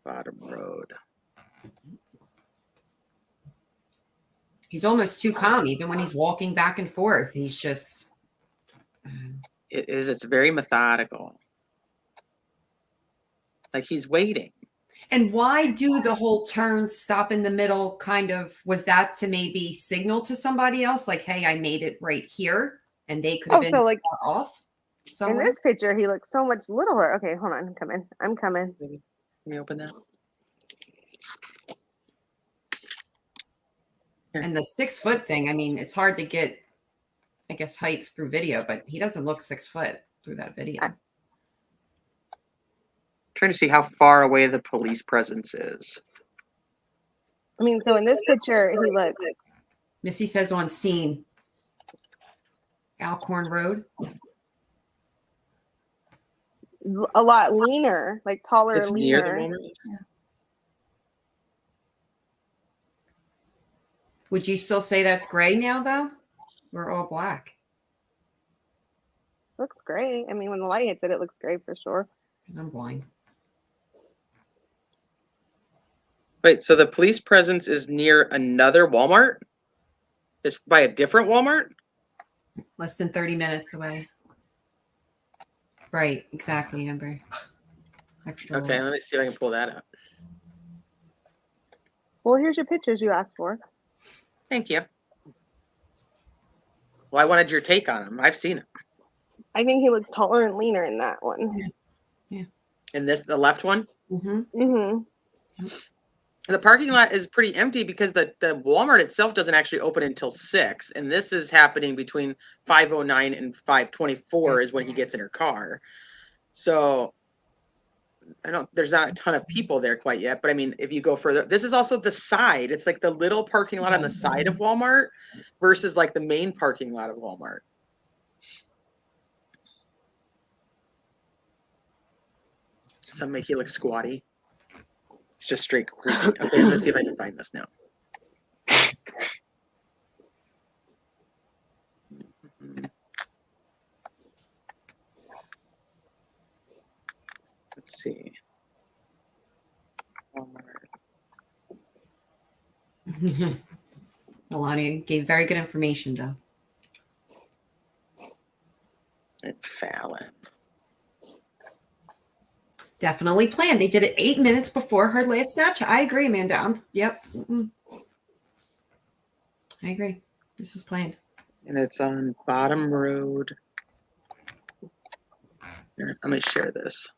Bottom Road. He's almost too calm, even when he's walking back and forth. He's just. It's very methodical. Like he's waiting. And why do the whole turn, stop in the middle kind of, was that to maybe signal to somebody else? Like, hey, I made it right here. And they could have been so like off in somewhere. this picture, he looks so much littler. Okay, hold on. I'm coming. Can you open that? And the 6 foot thing, I mean, it's hard to get, I guess, height through video, but he doesn't look 6 foot through that video. Trying to see how far away the police presence is. I mean, so in this picture, he looks Missy says on scene, Alcorn Road. a lot leaner, like taller It's and near the leaner. moment. Would you still say that's gray now, though? We're all black. Looks great. I mean, when the light hits it, it looks great for sure. I'm blind. Wait, so the police presence is near another Walmart? It's by a different Walmart? Less than 30 minutes away. Right, exactly, Amber. Extra. Okay, let me see if I can pull that up. Well, here's your pictures you asked for. Thank you. Well, I wanted your take on him. I've seen him. I think he looks taller and leaner in that one. In the left one? Mm-hmm. Mm-hmm. The parking lot is pretty empty because the Walmart itself doesn't actually open until 6. And this is happening between 5:09 and 5:24 is when he gets in her car. So there's not a ton of people there quite yet. But I mean, if you go further, this is also the side. It's like the little parking lot on the side of Walmart versus like the main parking lot of Walmart. Some make you look squatty. It's just straight creepy. Okay, I'm gonna see if I can find this now. Let's see. Melania gave very good information, though. And Fallon. Definitely planned. They did it 8 minutes before her last Snapchat. I agree, Amanda. Yep. Mm-mm. I agree. This was planned. And it's on Bottom Road. Here, let me share this.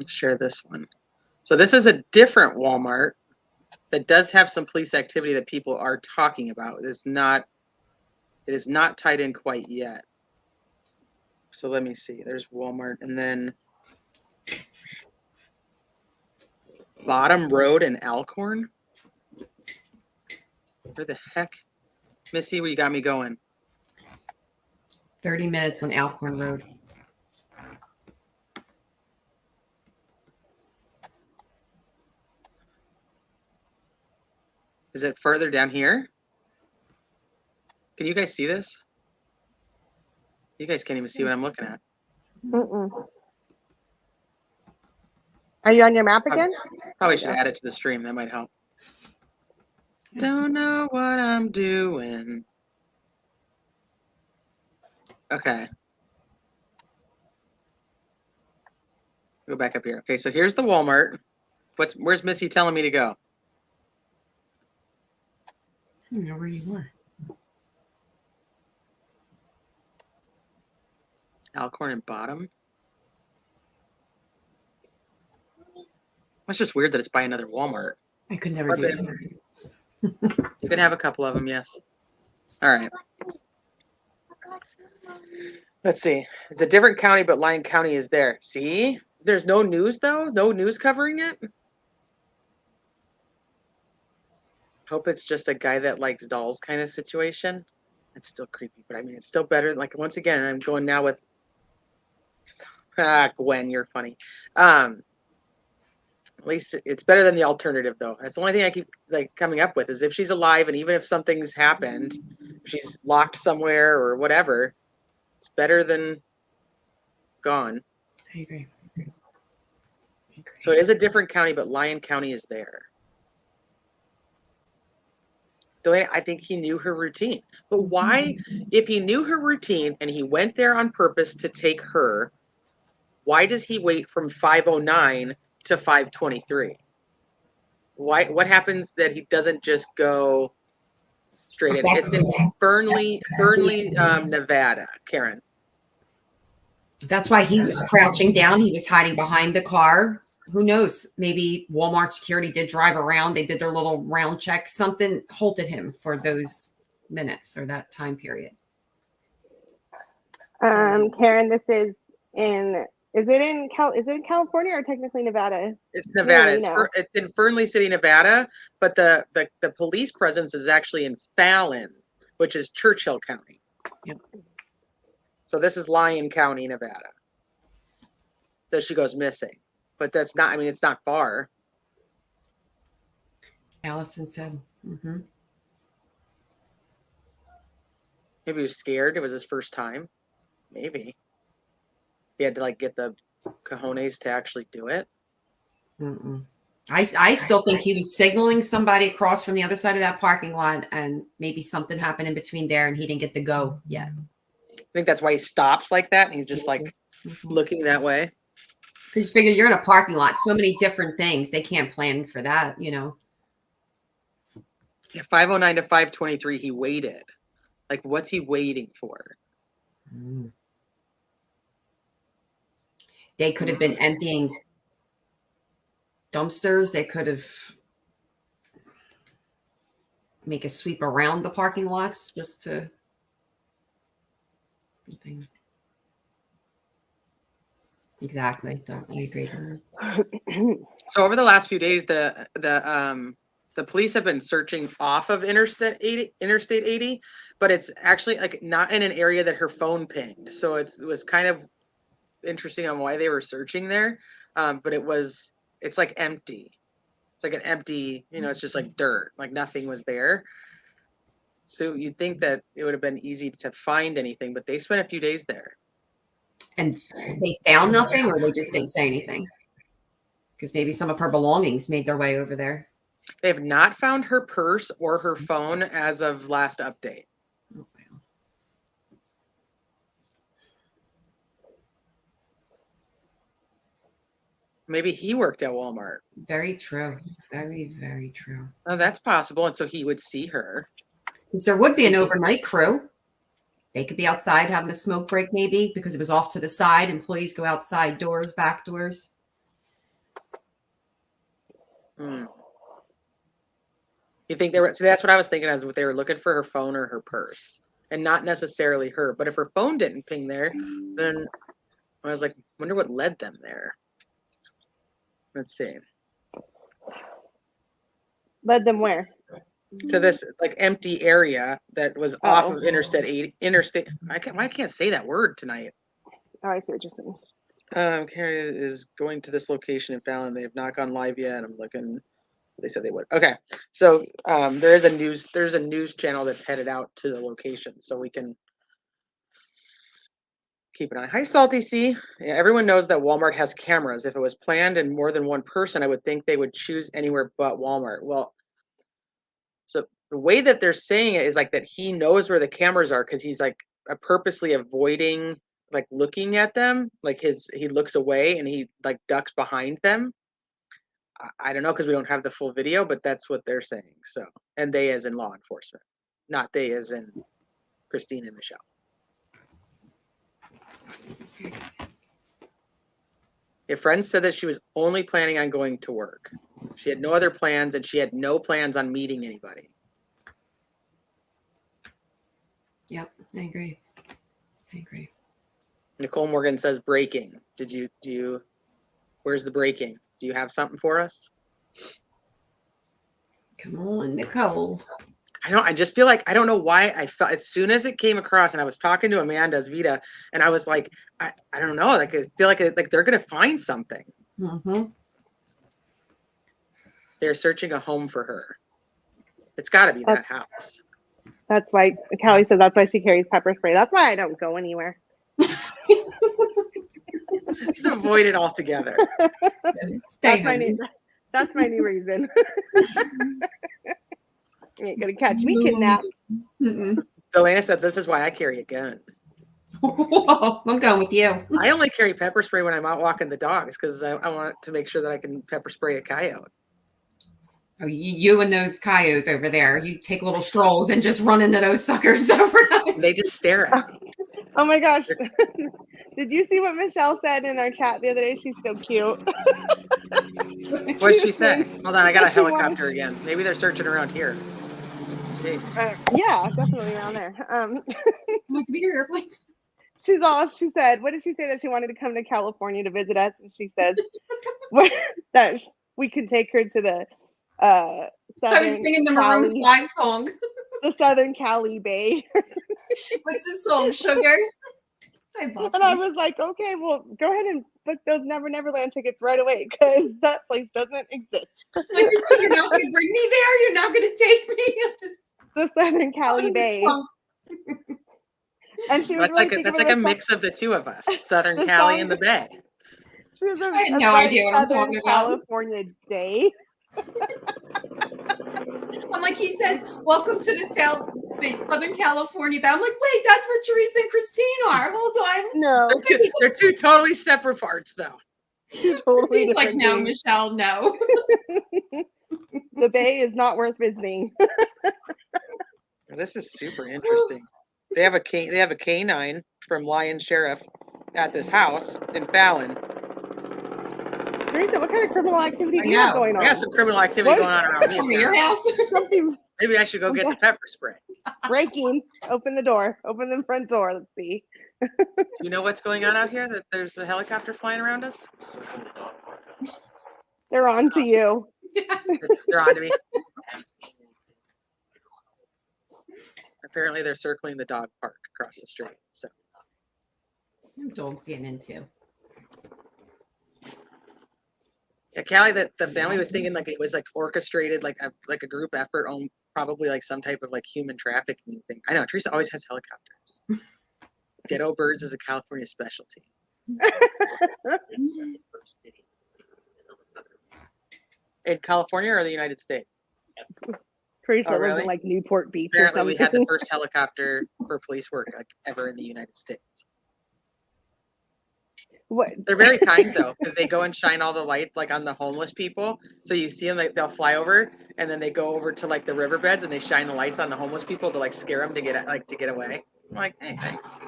me share this one. So this is a different Walmart that does have some police activity that people are talking about. It is not tied in quite yet. So let me see. There's Walmart, and then Bottom Road in Alcorn. Where the heck? Missy, where you got me going? 30 minutes on Alcorn Road. Is it further down here? Can you guys see this? You guys can't even see what I'm looking at. Mm-mm. Are you on your map again? Probably should add it to the stream. That might help. Don't know what I'm doing. Okay. Go back up here. Okay, so here's the Walmart. Where's Missy telling me to go? I don't know where you are. Alcorn and Bottom. That's just weird that it's by another Walmart. I could never do it. You can have a couple of them, yes. All right. Let's see. It's a different county, but Lyon County is there. See? There's no news, though? No news covering it? Hope it's just a guy that likes dolls kind of situation. It's still creepy, but I mean, it's still better. Like, once again, I'm going now with... Gwen, you're funny. At least it's better than the alternative, though. That's the only thing I keep coming up with is if she's alive, and even if something's happened, if she's locked somewhere or whatever, it's better than gone. I agree. So it is a different county, but Lyon County is there. Delaney, I think he knew her routine. But why, if he knew her routine and he went there on purpose to take her, why does he wait from 5:09 to 5:23? Why? What happens that he doesn't just go straight in? It's in Fernley, Nevada, Karen. That's why he was crouching down. He was hiding behind the car. Who knows? Maybe Walmart security did drive around. They did their little round check. Something halted him for those minutes or that time period. Karen, this is in. Is it in California or technically Nevada? It's Nevada. Really, It's in Fernley City, Nevada, but the police presence is actually in Fallon, which is Churchill County. Yep. So this is Lyon County, Nevada. That she goes missing. But that's not, I mean, it's not far. Allison said, Maybe he was scared. It was his first time. Maybe. He had to get the cojones to actually do it. I still think he was signaling somebody across from the other side of that parking lot, and maybe something happened in between there and he didn't get the go yet. I think that's why he stops like that. And he's just looking that way. Because you figure you're in a parking lot, so many different things. They can't plan for that, you know. Yeah, 5:09 to 5:23, he waited. What's he waiting for? They could have been emptying dumpsters. They could have make a sweep around the parking lots just to. Exactly. I agree. So over the last few days, the police have been searching off of Interstate 80, but it's actually not in an area that her phone pinged. So it was kind of interesting on why they were searching there. But it's empty. It's an empty, it's just dirt, nothing was there. So you'd think that it would have been easy to find anything, but they spent a few days there. And they found nothing, or they just didn't say anything? Because maybe some of her belongings made their way over there. They have not found her purse or her phone as of last update. Oh, wow. Maybe he worked at Walmart. Very true. Very, very true. Oh, that's possible. And so he would see her. Because there would be an overnight crew. They could be outside having a smoke break, maybe, because it was off to the side. Employees go outside doors, back doors. Hmm. You think they were? So that's what I was thinking. As what they were looking for her phone or her purse, and not necessarily her. But if her phone didn't ping there, then I was like, wonder what led them there. Let's see. Led them where? To this like empty area that was off of Interstate 80. Interstate. I can't say that word tonight. Oh, I see what you're saying. Carrie is going to this location in Fallon. They have not gone live yet. I'm looking. They said they would. Okay, so there's a news channel that's headed out to the location, so we can keep an eye. Hi, Salty C. Yeah, everyone knows that Walmart has cameras. If it was planned and more than one person, I would think they would choose anywhere but Walmart. Well, so the way that they're saying it is like that he knows where the cameras are because he's like purposely avoiding like looking at them. Like he looks away and he like ducks behind them. I don't know because we don't have the full video, but that's what they're saying. So, and they as in law enforcement, not they as in Christine and Michelle. Your friend said that she was only planning on going to work. She had no other plans, and she had no plans on meeting anybody. Yep, I agree. Nicole Morgan says breaking. Where's the breaking? Do you have something for us? Come on, Nicole. I just feel like I don't know why I felt as soon as it came across, and I was talking to Amanda's Vita, and I was like, I don't know, like I feel like they're gonna find something. Mm-hmm. They're searching a home for her. It's got to be that house. That's why Callie said that's why she carries pepper spray. That's why I don't go anywhere. Just avoid it altogether. That's my new reason. You ain't gonna catch me kidnapped. Delana says this is why I carry a gun. Whoa, I'm going with you. I only carry pepper spray when I'm out walking the dogs because I want to make sure that I can pepper spray a coyote. Oh, you and those coyotes over there, you take little strolls and just run into those suckers overnight. They just stare at me. Oh my gosh. Did you see what Michelle said in our chat the other day? She's so cute. What'd she say? Hold on, I got a helicopter again. Maybe they're searching around here. Jeez. Yeah, definitely around there. Look at your airplanes. She said, what did she say? That she wanted to come to California to visit us? And she said that we could take her to the I was singing the Maroon 5 song. The Southern Cali Bay. What's the song? Sugar? I was like, okay, well, go ahead and book those Never Neverland tickets right away because that place doesn't exist. Like you said, you're not going to bring me there. You're not going to take me. The Southern Cali Bay. And she was that's like a mix of the two of us, Southern Cali and the Bay. She was I had no idea what I'm talking about. California Day. I'm like, he says, welcome to the Southern California Bay. I'm like, wait, that's where Teresa and Christine are. Hold on. No. They're two totally separate parts, though. Two totally different like, no, things. Michelle, no. The Bay is not worth visiting. This is super interesting. They have a canine from Lion Sheriff at this house in Fallon. Teresa, what kind of criminal activity do you have going on? I got some criminal activity going on around me. Your house? Maybe I should go get the pepper spray. Breaking. Open the door. Open the front door. Let's see. Do you know what's going on out here? That there's a helicopter flying around us? They're on to you. They're on to me. Apparently they're circling the dog park across the street. So dogs getting into. Yeah, Callie, that the family was thinking like it was like orchestrated, like a group effort on probably like some type of like human trafficking thing. I know Teresa always has helicopters. Ghetto birds is a California specialty. In California or the United States? Pretty sure it wasn't like Newport Beach. Apparently, or we had the first helicopter for police work like ever in the United States. What? They're very kind though, because they go and shine all the lights like on the homeless people. So you see them, like they'll fly over, and then they go over to like the riverbeds and they shine the lights on the homeless people to like scare them to get away. I'm like, hey, thanks.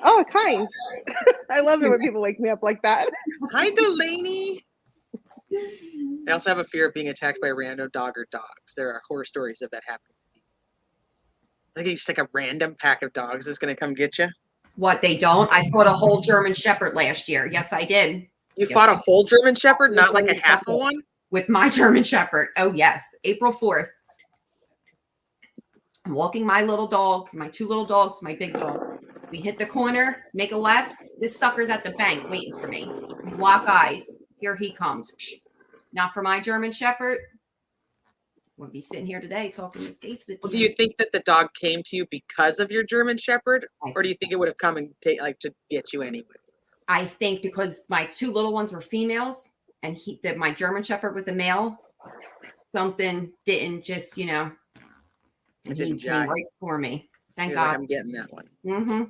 Oh, kind. I love it when people wake me up like that. Hi, Delaney. I also have a fear of being attacked by a random dog or dogs. There are horror stories of that happening. Like you just like a random pack of dogs is going to come get you. What, they don't? I fought a whole German Shepherd last year. Yes, I did. You fought a whole German Shepherd, not like a half of one? With my German Shepherd. Oh, yes. April 4th. I'm walking my little dog, my two little dogs, my big dog. We hit the corner, make a left. This sucker's at the bank waiting for me. We lock eyes. Here he comes. Not for my German Shepherd. We'll be sitting here today talking this case with you. Do you think that the dog came to you because of your German Shepherd? Or do you think it would have come and to get you anyway? I think because my two little ones were females and my German Shepherd was a male, something didn't just, it didn't came jive. right for me. Thank You're God. like, I'm getting that one. Mm-hmm.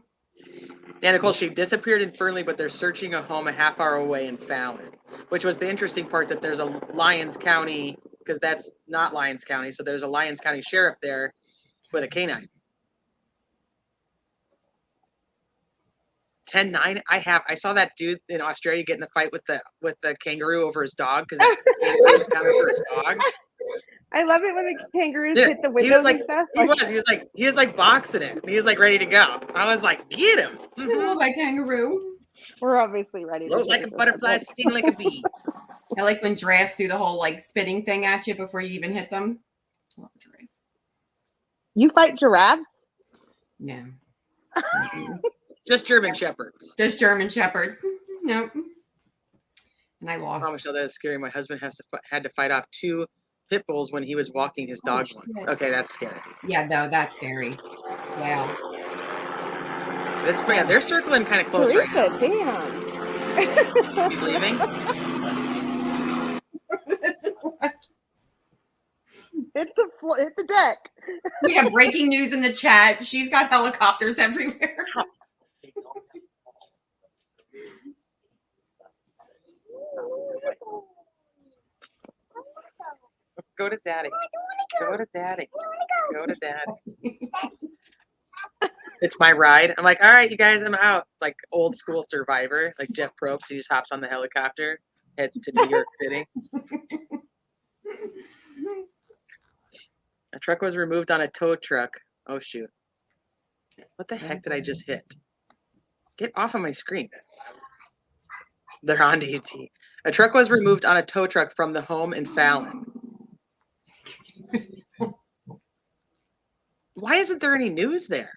Yeah, Nicole, she disappeared in Fernley, but they're searching a home a half hour away in Fallon, which was the interesting part, that there's a Lyons County, because that's not Lyons County, so there's a Lyons County sheriff there with a canine. 10-9. I saw that dude in Australia get in the fight with the kangaroo over his dog because the kangaroo was coming for his dog. I love it when the kangaroos hit the windows and stuff. He was like boxing it. And he was like ready to go. I was like, get him. I love my kangaroo. We're obviously ready. Float like a butterfly, sting like a bee. I like when giraffes do the whole like spinning thing at you before you even hit them. I love a giraffe. You fight giraffes? No. Just German Shepherds. Just German Shepherds. Nope. And I lost. Oh, Michelle, that is scary. My husband had to fight off 2 pit bulls when he was walking his dog once. Okay, that's scary. Yeah, no, that's scary. Wow. They're circling kind of close right now. Damn. He's leaving. Hit the deck. We have breaking news in the chat. She's got helicopters everywhere. Go to daddy. Go to daddy. Go to daddy. It's my ride. I'm like, all right, you guys, I'm out. Like old school Survivor, like Jeff Probst. He just hops on the helicopter, heads to New York City. A truck was removed on a tow truck. Oh, shoot. What the heck did I just hit? Get off of my screen. They're on to you, T. A truck was removed on a tow truck from the home in Fallon. Why isn't there any news there?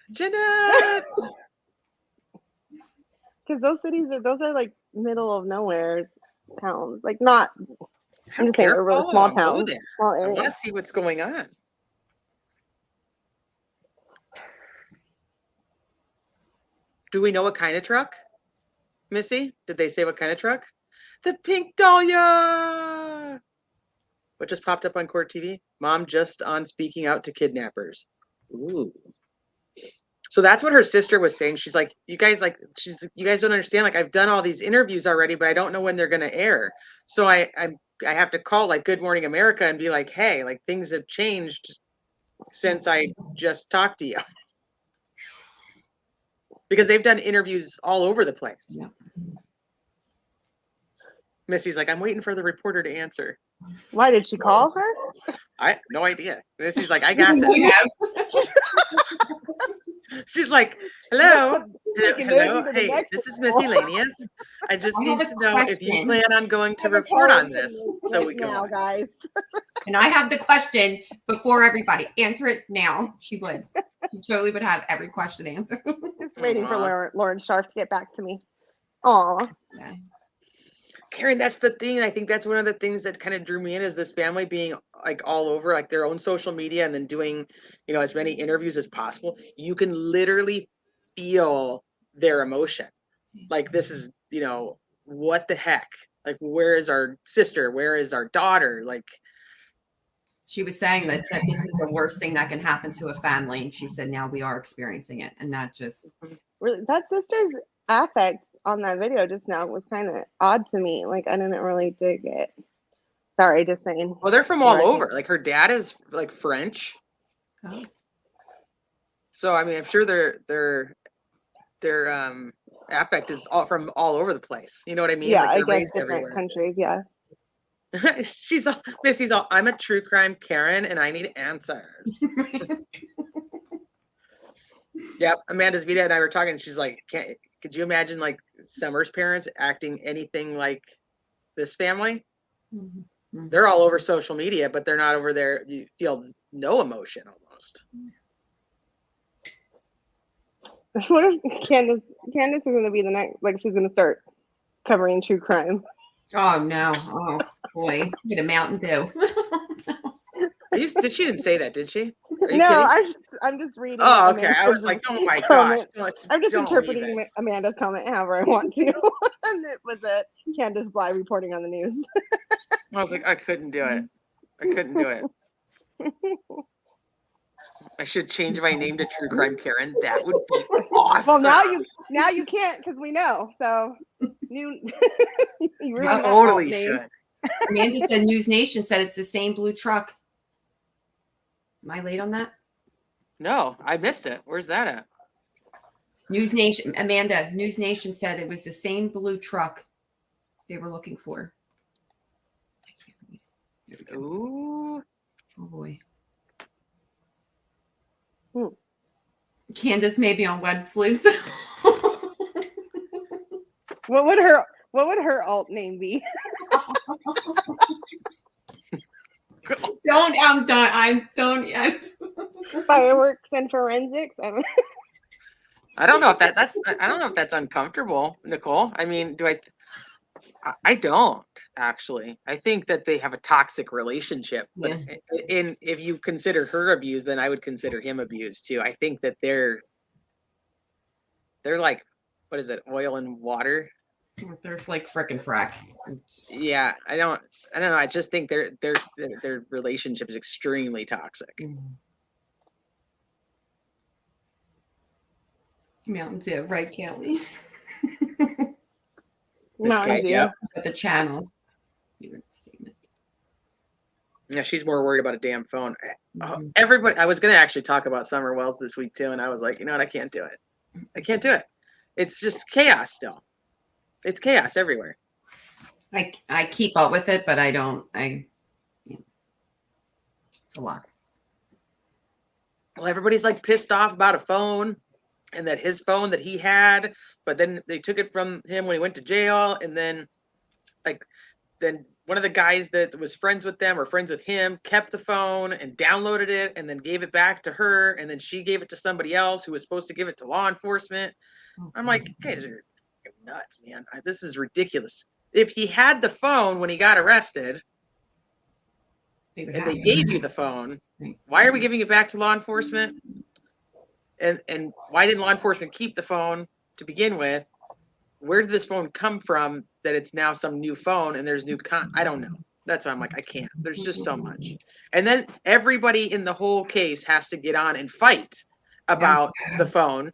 Jeanette! Because those are like middle of nowhere towns. Like not, I'm just saying they're really small towns. Small I areas. want to see what's going on. Do we know what kind of truck? Missy, did they say what kind of truck? The pink Dahlia! What just popped up on Court TV? Mom just on speaking out to kidnappers. Ooh. So that's what her sister was saying. She's like, you guys don't understand. Like, I've done all these interviews already, but I don't know when they're going to air. So I have to call like Good Morning America and be like, hey, like things have changed since I just talked to you. Because they've done interviews all over the place. Yeah. Missy's like, I'm waiting for the reporter to answer. Why did she call her? I have no idea. Missy's like, I got this. She's like, hello. Hello. Hey, this is Missy Lanius. I just need to know if you plan on going to report on this. So we can. Now, guys. And I have the question before everybody. Answer it now. She would. She totally would have every question answered. Just waiting for Lauren Sharp to get back to me. Aw. Yeah. Karen, that's the thing. I think that's one of the things that kind of drew me in, is this family being like all over like their own social media and then doing, as many interviews as possible. You can literally feel their emotion. Like, this is, what the heck? Like, where is our sister? Where is our daughter? Like, She was saying that this is the worst thing that can happen to a family. And she said, now we are experiencing it. And that just. Really, that sister's affect on that video just now was kind of odd to me. Like, I didn't really dig it. Sorry, just saying. Well, they're from all over. Like, her dad is like French. Oh. So I mean, I'm sure they're affect is all from all over the place. You know what I mean? Yeah, Like I they're guess raised different everywhere. countries. Yeah. Missy's all, I'm a true crime Karen and I need answers. Yep. Amanda Zvita and I were talking. She's like, could you imagine like Summer's parents acting anything like this family? Mhm. They're all over social media, but they're not over there. You feel no emotion almost. What if Candace is going to be the next, like she's going to start covering true crime? Oh no! Oh boy, get a Mountain Dew. She didn't say that, did she? Are you No, kidding? I'm just reading. Oh, okay. I was Amanda's like, oh my gosh. comment. No, I'm just don't leave interpreting it. Amanda's comment however I want to. And it was a Candace Bly reporting on the news. I was like, I couldn't do it. I couldn't do it. I should change my name to True Crime Karen. That would be awesome. Well, now you can't because we know. So you ruined that totally alt name. should. Amanda said News Nation said it's the same blue truck. Am I late on that? No, I missed it. Where's that at? News Nation, Amanda, News Nation said it was the same blue truck they were looking for. I can't read. There we go. Ooh. Oh boy. Hmm. Candace may be on web sleuths. What would her alt name be? I'm done. Fireworks and forensics. I don't know if I don't know if that's uncomfortable, Nicole. I mean, I don't actually. I think that they have a toxic relationship. But if you consider her abused, then I would consider him abused too. I think that they're like, what is it, oil and water? They're like frickin' frack. Yeah, I don't know. I just think their relationship is extremely toxic. Mountain Dew, right, Kelly? Mountain Dew. Yep. At the channel. Yeah, she's more worried about a damn phone. Mhm. Everybody, I was going to actually talk about Summer Wells this week too, and I was like, you know what, I can't do it. I can't do it. It's just chaos still. It's chaos everywhere. I keep up with it, but I don't. It's a lot. Well, everybody's like pissed off about a phone, and that his phone that he had, but then they took it from him when he went to jail, and then one of the guys that was friends with them or friends with him kept the phone and downloaded it and then gave it back to her, and then she gave it to somebody else who was supposed to give it to law enforcement. I'm like, you guys are nuts, man. This is ridiculous. If he had the phone when he got arrested and they gave you the phone, why are we giving it back to law enforcement? And why didn't law enforcement keep the phone to begin with? Where did this phone come from that it's now some new phone and there's new I don't know. That's why I'm like, I can't. There's just so much. And then everybody in the whole case has to get on and fight about the phone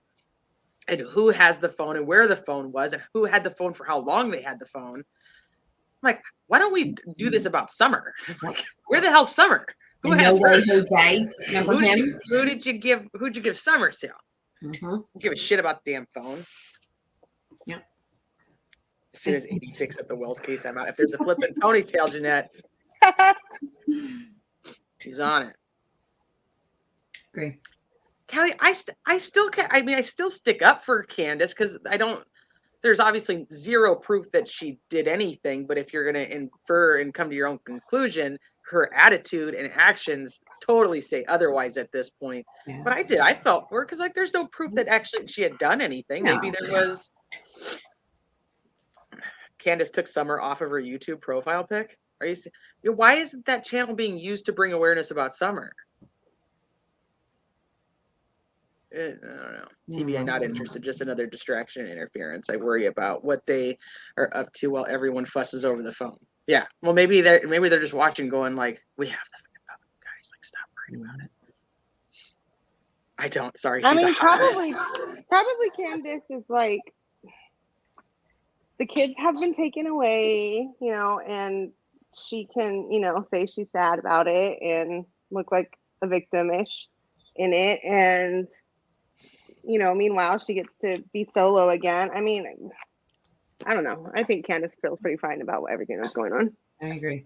and who has the phone and where the phone was and who had the phone for how long they had the phone. I'm like, why don't we do this about Summer? Like, where the hell's Summer? Who has her? Remember him? Who'd you give Summer to? Give a shit about the damn phone. Yeah. As soon as 86 at the Wells case, I'm out. If there's a flippant ponytail, Jeanette, he's on it. Great. Kelly, I still stick up for Candace because there's obviously zero proof that she did anything, but if you're going to infer and come to your own conclusion, her attitude and actions totally say otherwise at this point. Yeah. But I felt for her because like there's no proof that actually she had done anything. No. Maybe there was. Candace took Summer off of her YouTube profile pic. Why isn't that channel being used to bring awareness about Summer? I don't know. TBI not interested, just another distraction and interference. I worry about what they are up to while everyone fusses over the phone. Yeah. Well, maybe they're just watching going like, we have the phone, guys, like stop worrying about it. I don't, sorry. She's probably Candace is like, the kids have been taken away, and she can, say she's sad about it and look like a victim-ish in it. And meanwhile, she gets to be solo again. I mean, I don't know. I think Candace feels pretty fine about everything that's going on. I agree.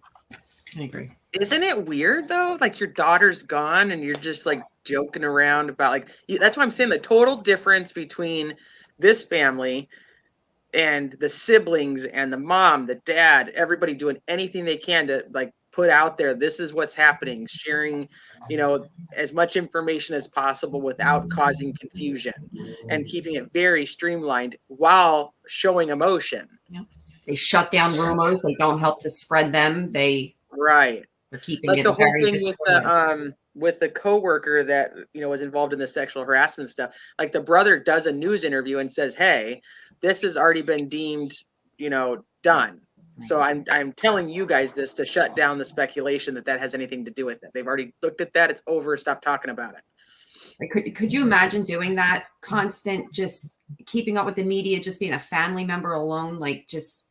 Isn't it weird though? Like your daughter's gone and you're just like joking around about like that's why I'm saying the total difference between this family and the siblings and the mom, the dad, everybody doing anything they can to like put out there, this is what's happening, sharing, as much information as possible without causing confusion and keeping it very streamlined while showing emotion. Yeah. They shut down rumors. They don't help to spread them. Right. They're keeping like it the whole very thing with the coworker that was involved in the sexual harassment stuff. Like the brother does a news interview and says, "Hey, this has already been deemed, done. So I'm telling you guys this to shut down the speculation that has anything to do with it. They've already looked at that. It's over. Stop talking about it." Like, could you imagine doing that? Constant, just keeping up with the media, just being a family member alone, like just.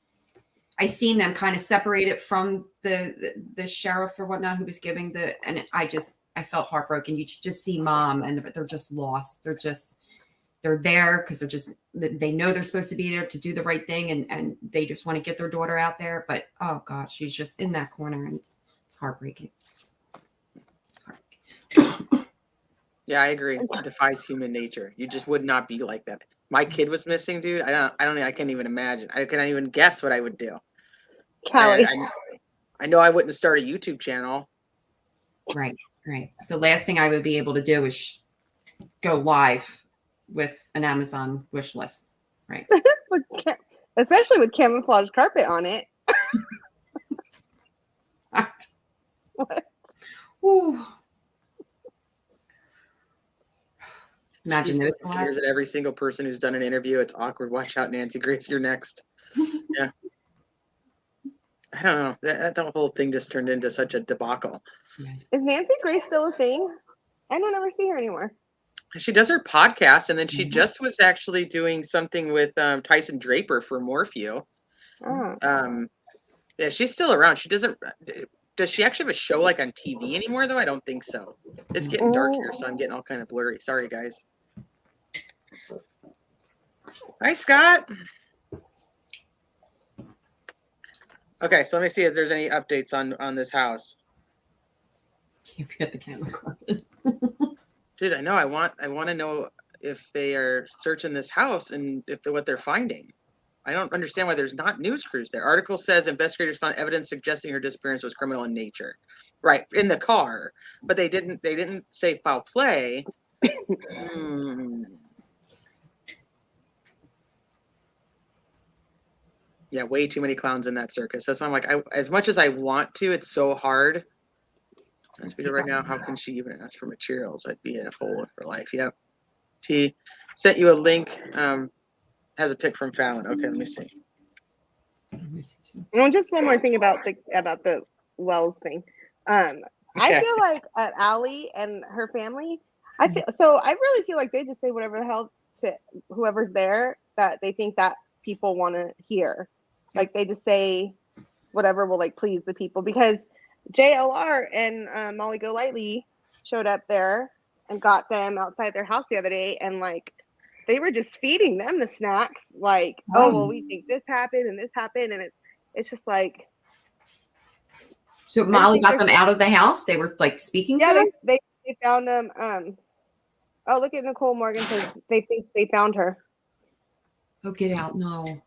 I seen them kind of separate it from the sheriff or whatnot who was giving and I felt heartbroken. You just see mom and they're just lost. They're there because they know they're supposed to be there to do the right thing and they just want to get their daughter out there. But oh gosh, she's just in that corner and it's heartbreaking. Yeah, I agree. It defies human nature. You just would not be like that. My kid was missing, dude. I can't even imagine. I can't even guess what I would do. Callie. I know I wouldn't start a YouTube channel. Right. The last thing I would be able to do is go live with an Amazon wish list. Right. Especially with camouflage carpet on it. What? Ooh. Imagine those. Here's every single person who's done an interview. It's awkward. Watch out, Nancy Grace. You're next. Yeah. I don't know. That whole thing just turned into such a debacle. Yeah. Is Nancy Grace still a thing? I don't ever see her anymore. She does her podcast, and then she just was actually doing something with Tyson Draper for Morphew. Oh. Yeah, she's still around. She doesn't. Does she actually have a show like on TV anymore, though? I don't think so. It's getting dark here, so I'm getting all kind of blurry. Sorry, guys. Hi, Scott. Okay, so let me see if there's any updates on this house. Can't forget the camera card. Dude, I know. I want to know if they are searching this house and what they're finding. I don't understand why there's not news crews there. Article says investigators found evidence suggesting her disappearance was criminal in nature. Right, in the car, but they didn't say foul play. Yeah, way too many clowns in that circus. That's why I'm like, as much as I want to, it's so hard. Right now, how can she even ask for materials? I'd be in a hole for life. Yep. She sent you a link. Has a pic from Fallon. Okay, let me see. Well, just one more thing about the Wells thing. I feel like Allie and her family. I really feel like they just say whatever the hell to whoever's there that they think that people want to hear. Like they just say whatever will like please the people, because JLR and Molly Golightly showed up there and got them outside their house the other day, and like they were just feeding them the snacks. Like, oh well, we think this happened and this happened, and it's just like. So Molly got them out of the house. They were like speaking. Yeah, to them? they found them. Oh, look at Nicole Morgan says they think they found her. Oh, get out! No.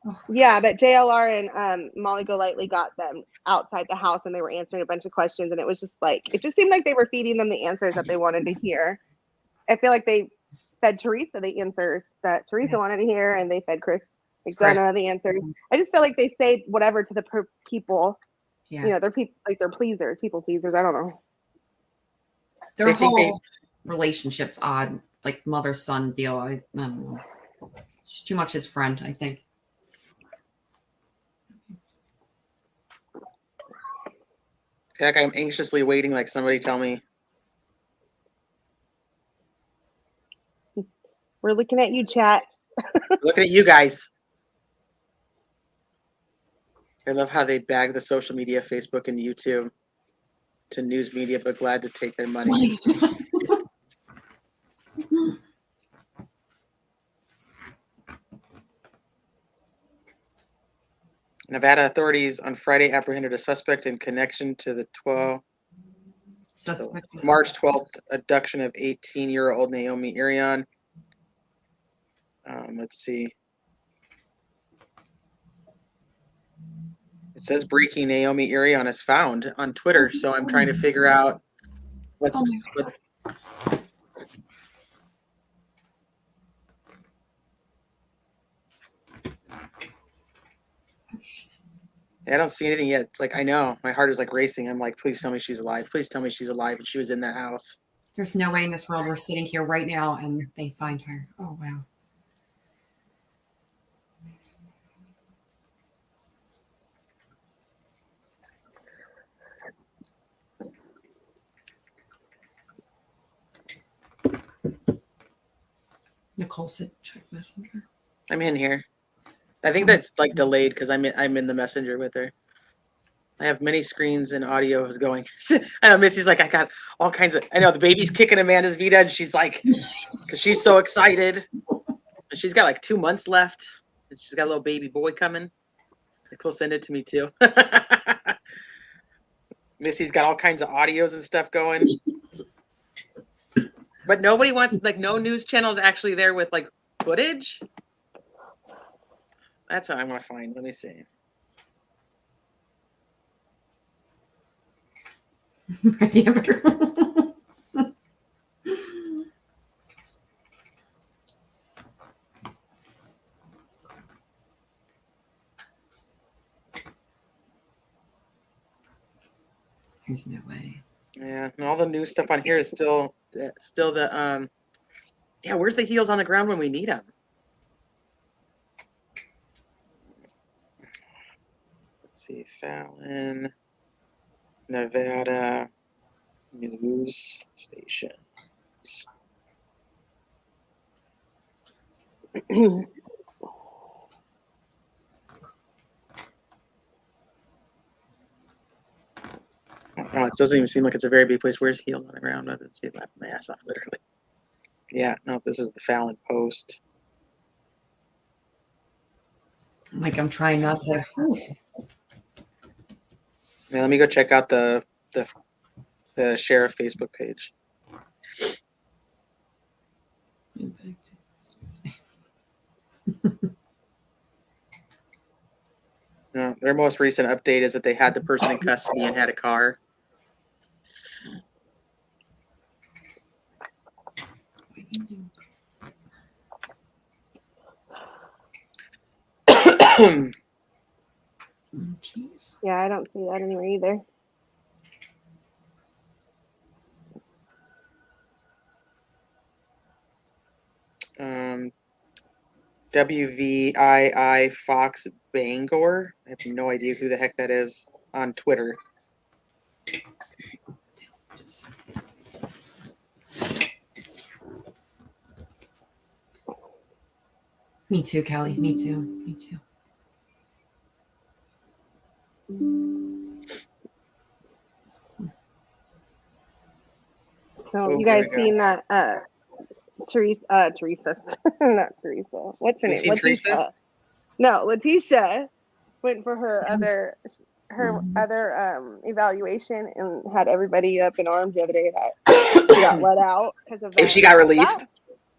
Oh. Yeah, but JLR and Molly Golightly got them outside the house, and they were answering a bunch of questions, and it was just like it just seemed like they were feeding them the answers that they wanted to hear. I feel like they fed Teresa the answers that Teresa wanted to hear, and they fed Chris McDonough the answers. I just feel like they say whatever to the people. Yeah. You know, they're people like they're pleasers, people pleasers. I don't know. Their whole relationship's odd, like mother-son deal. I don't know. She's too much his friend, I think. Like I'm anxiously waiting, like somebody tell me. We're looking at you, chat. Looking at you guys. I love how they bag the social media, Facebook and YouTube, to news media, but glad to take their money. Nevada authorities on Friday apprehended a suspect in connection to the March 12th abduction of 18-year-old Naomi Irion. Let's see. It says breaking Naomi Irion is found on Twitter, so I'm trying to figure out what. I don't see anything yet. It's like, I know. My heart is like racing. I'm like, please tell me she's alive. Please tell me she's alive and she was in that house. There's no way in this world we're sitting here right now and they find her. Oh, wow. Nicole said check messenger. I'm in here. I think that's like delayed because I'm in the messenger with her. I have many screens and audio is going. I know Missy's like, I got all kinds of. I know the baby's kicking Amanda's Vita, and she's like, because she's so excited. And she's got like 2 months left, and she's got a little baby boy coming. Nicole send it to me too. Missy's got all kinds of audios and stuff going. But nobody wants, like, no news channels actually there with like footage. That's what I want to find. Let me see. There's no way. Yeah, and all the new stuff on here is still the yeah, where's the heels on the ground when we need them? Let's see, Fallon, Nevada news stations. Oh, it doesn't even seem like it's a very big place. Where's heels on the ground? I didn't see that my ass off, literally. Yeah, no, this is the Fallon Post. Like, I'm trying not to. Yeah, let me go check out the sheriff Facebook page. No, their most recent update is that they had the person in custody and had a car. Yeah, I don't see that anywhere either. WVII Fox Bangor. I have no idea who the heck that is on Twitter. Me too, Kelly. Me too. Me too. So you guys seen that Teresa, not Teresa. What's her name? Letitia? No, Letitia went for her other evaluation and had everybody up in arms the other day that she got let out because of that. If she got released?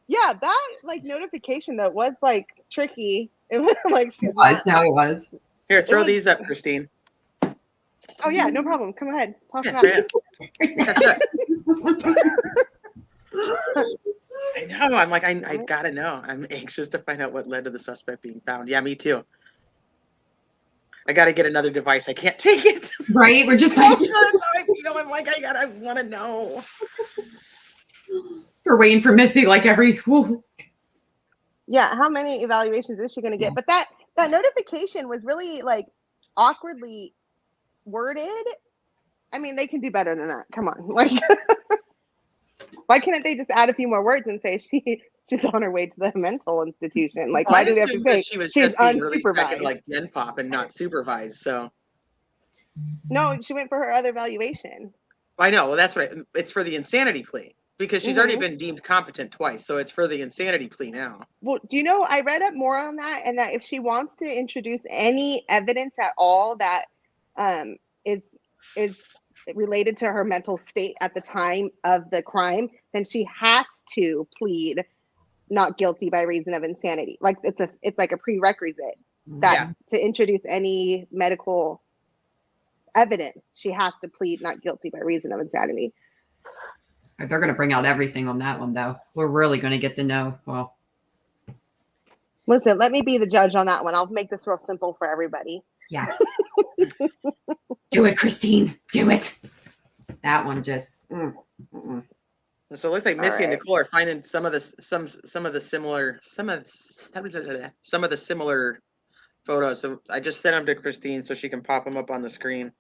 That like notification that was like tricky. It was like she It was. Here, throw these up, Christine. Oh yeah, no problem. Come ahead. Talk about it. I know. I'm like, I gotta know. I'm anxious to find out what led to the suspect being found. Yeah, me too. I gotta get another device. I can't take it. Right? We're just like, that's how I feel. I'm like, I want to know. We're waiting for Missy like every. Yeah, how many evaluations is she going to get? But that notification was really like awkwardly worded. I mean, they can do better than that. Come on, like, why can't they just add a few more words and say she's on her way to the mental institution? Like, why do they have to say she was she's just being unsupervised? really like Gen Pop and not supervised? So no, she went for her other evaluation. I know. Well, that's right. It's for the insanity plea. Because she's already been deemed competent twice, so it's for the insanity plea now. Well, do you know, I read up more on that, and that if she wants to introduce any evidence at all that is related to her mental state at the time of the crime, then she has to plead not guilty by reason of insanity. Like it's like a prerequisite that to introduce any medical evidence, she has to plead not guilty by reason of insanity. They're going to bring out everything on that one, though. We're really going to get to know. Well, listen, let me be the judge on that one. I'll make this real simple for everybody. Yes. Do it, Christine. Do it. That one just. So it looks like Missy and right. Nicole are finding some of the similar photos. So I just sent them to Christine so she can pop them up on the screen.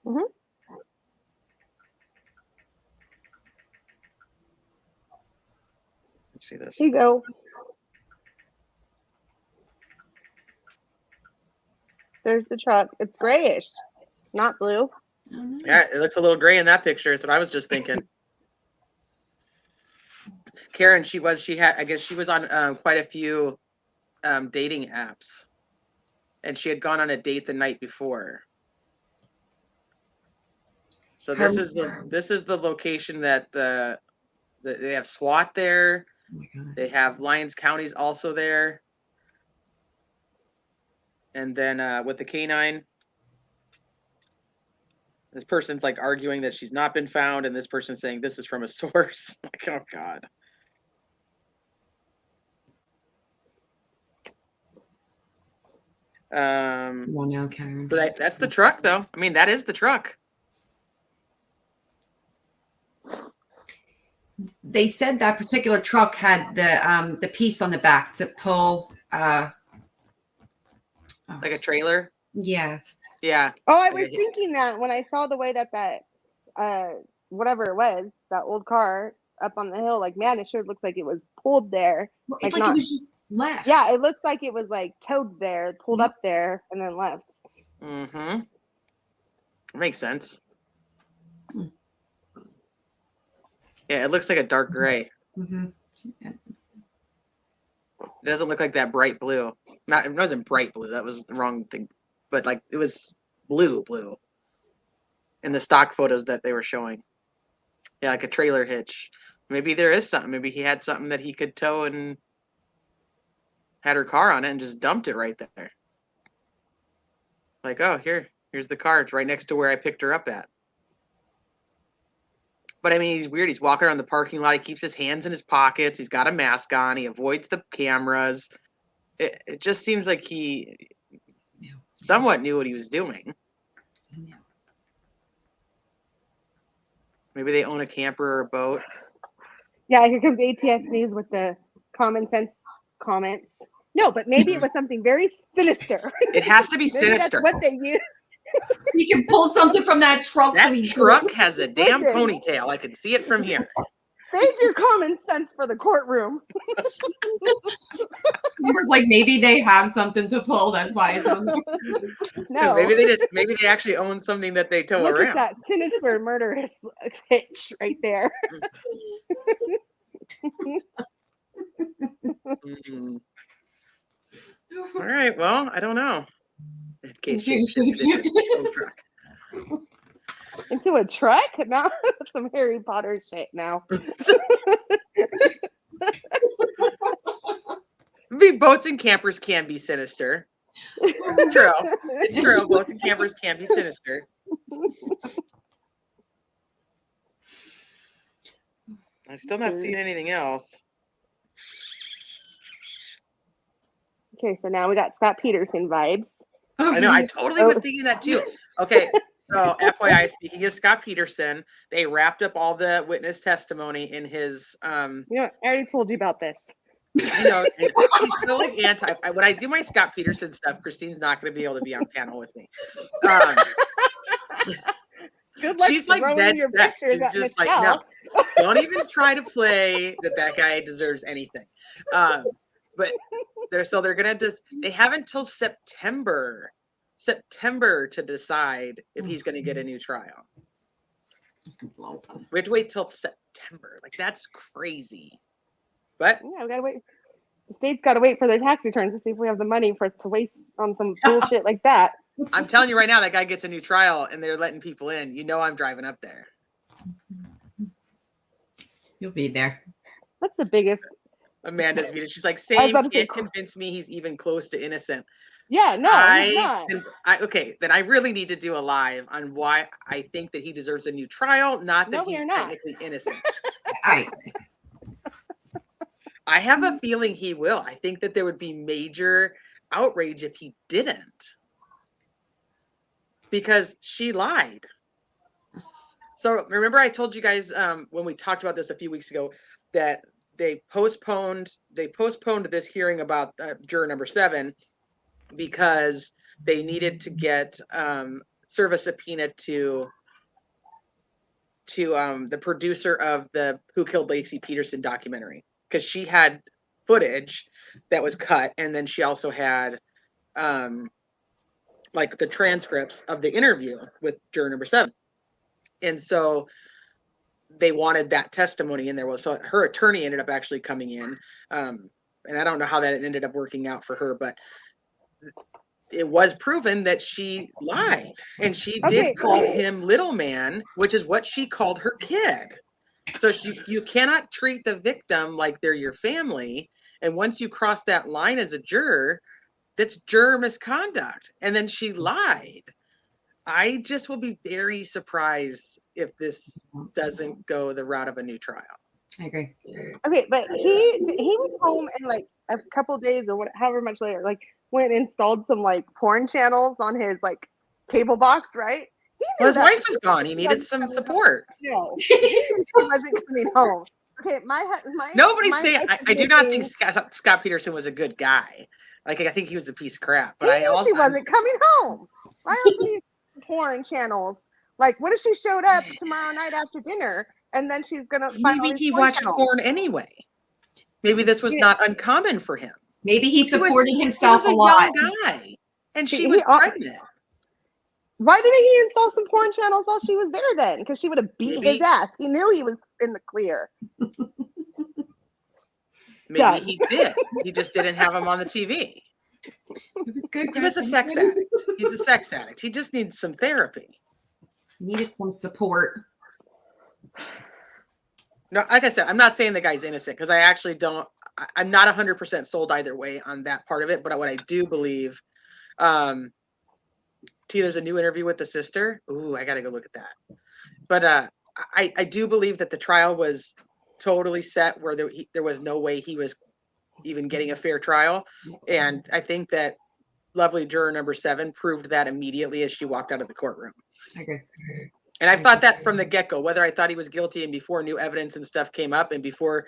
Mm-hmm. Let's see this. Here you go. There's the truck. It's grayish, not blue. Yeah, it looks a little gray in that picture. That's what I was just thinking. Karen, I guess she was on quite a few dating apps, and she had gone on a date the night before. So this is the location that they have SWAT there. They have Lyons County's also there, and then with the canine. This person's like arguing that she's not been found, and this person's saying this is from a source. Like, oh God. Well, now, Karen. So that's the truck, though. I mean, that is the truck. They said that particular truck had the piece on the back to pull. Like a trailer. Yeah. Yeah. Oh, I was thinking that when I saw the way that whatever it was, that old car up on the hill, like, man, it sure looks like it was pulled there. Well, it's like it was just left. Yeah, it looks like it was like towed there, pulled up there, and then left. Mm-hmm. Makes sense. Yeah, it looks like a dark gray. Mm-hmm. It doesn't look like that bright blue. It wasn't bright blue. That was the wrong thing. But like it was blue in the stock photos that they were showing. Yeah, like a trailer hitch. Maybe there is something. Maybe he had something that he could tow and had her car on it and just dumped it right there. Like, oh, here's the car. It's right next to where I picked her up at. But I mean, he's weird. He's walking around the parking lot. He keeps his hands in his pockets. He's got a mask on. He avoids the cameras. It just seems like he somewhat knew what he was doing. Maybe they own a camper or a boat. Yeah, here comes ATS News with the common sense comments. No, but maybe it was something very sinister. It has to be sinister. That's what they use. You can pull something from that truck. That truck has a damn ponytail. I can see it from here. Save your common sense for the courtroom. Like maybe they have something to pull. That's why it's on there. No, Maybe they actually own something that they tow look around. at that sinister murderous hitch right there. All right. Well, I don't know. Truck. Into a truck? No, some Harry Potter shit now. Boats and campers can be sinister. It's true. It's true. Boats and campers can be sinister. I'm still not seeing anything else. Okay, so now we got Scott Peterson vibes. I know. I totally was thinking that too. Okay. So, FYI, speaking of Scott Peterson, they wrapped up all the witness testimony in his. You know, I already told you about this. You know, she's still like anti. When I do my Scott Peterson stuff, Christine's not going to be able to be on panel with me. Good luck. She's like dead set. She's just like, no, don't even try to play that guy deserves anything. But they're gonna they have until September to decide if he's gonna get a new trial. We have to wait till September. Like, that's crazy. But Yeah, we gotta wait. The state's got to wait for their tax returns to see if we have the money for us to waste on some bullshit like that. I'm telling you right now, that guy gets a new trial and they're letting people in. You know I'm driving up there. You'll be there. That's the biggest. Amanda's video. She's like, was same, about to say, can't convince me he's even close to innocent. Yeah, no, he's not. Okay, then I really need to do a live on why I think that he deserves a new trial, not that No, we he's are not. technically innocent. I have a feeling he will. I think that there would be major outrage if he didn't. Because she lied. So remember I told you guys when we talked about this a few weeks ago that they postponed this hearing about juror number 7 because they needed to get serve a subpoena to the producer of the Who Killed Lacey Peterson documentary, because she had footage that was cut, and then she also had like the transcripts of the interview with juror number 7. And so they wanted that testimony in there. So her attorney ended up actually coming in. And I don't know how that ended up working out for her, but it was proven that she lied, and she did call him little man, which is what she called her kid. So you cannot treat the victim like they're your family. And once you cross that line as a juror, that's juror misconduct. And then she lied. I just will be very surprised if this doesn't go the route of a new trial. I agree. Okay, but he went home and like a couple days or however much later, like went and installed some like porn channels on his like cable box, right? Well, his wife was gone. He needed some support. No, he wasn't coming home. Okay, Nobody's saying. I do not think Scott Peterson was a good guy. Like, I think he was a piece of crap. But she wasn't coming home. Why else would he porn channels? Like, what if she showed up tomorrow night after dinner and then she's gonna find maybe he watched porn anyway. Maybe this was not uncommon for him. Maybe he supported himself a lot. Young guy, and she was pregnant. Why didn't he install some porn channels while she was there then? Because she would have beat his ass. He knew he was in the clear. Maybe he did. He just didn't have him on the TV. It was good. He was a sex addict. He's a sex addict. He just needs some therapy. Needed some support. No, like I said, I'm not saying the guy's innocent, because I actually don't. I'm not 100% sold either way on that part of it. But what I do believe, there's a new interview with the sister. Ooh, I got to go look at that. But I do believe that the trial was totally set where there was no way he was even getting a fair trial. And I think that lovely juror number 7 proved that immediately as she walked out of the courtroom. I agree. And I thought that from the get-go, whether I thought he was guilty and before new evidence and stuff came up and before,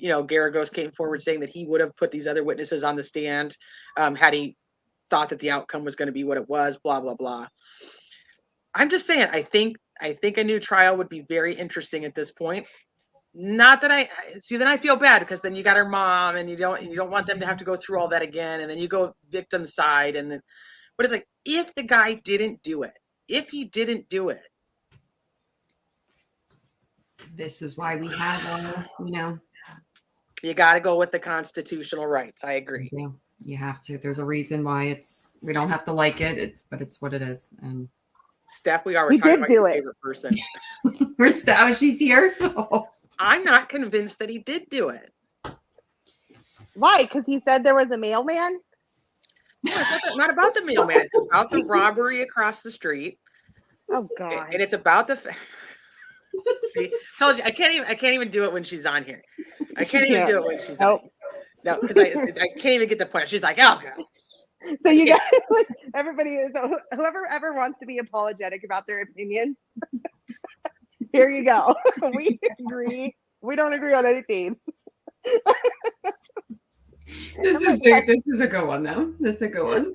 Garagos came forward saying that he would have put these other witnesses on the stand had he thought that the outcome was going to be what it was, blah, blah, blah. I'm just saying, I think a new trial would be very interesting at this point. Not that then I feel bad, because then you got her mom and you don't want them to have to go through all that again. And then you go victim side. And then, but it's like, if the guy didn't do it, if he didn't do it, this is why we have, you got to go with the constitutional rights. I agree. Yeah, you have to. There's a reason why we don't have to like it. But it's what it is. And Steph, we are talking about your favorite person. She's here. Oh. I'm not convinced that he did do it. Why? Because he said there was a mailman? No, it's not about the mailman. It's about the robbery across the street. Oh God! And it's about the. See, told you I can't even do it when she's on here. I can't even do it when she's on. No, because I can't even get the point. She's like, oh God. So you guys, everybody, whoever ever wants to be apologetic about their opinions, here you go. We agree. We don't agree on anything. This is a good one, though. This is a good one.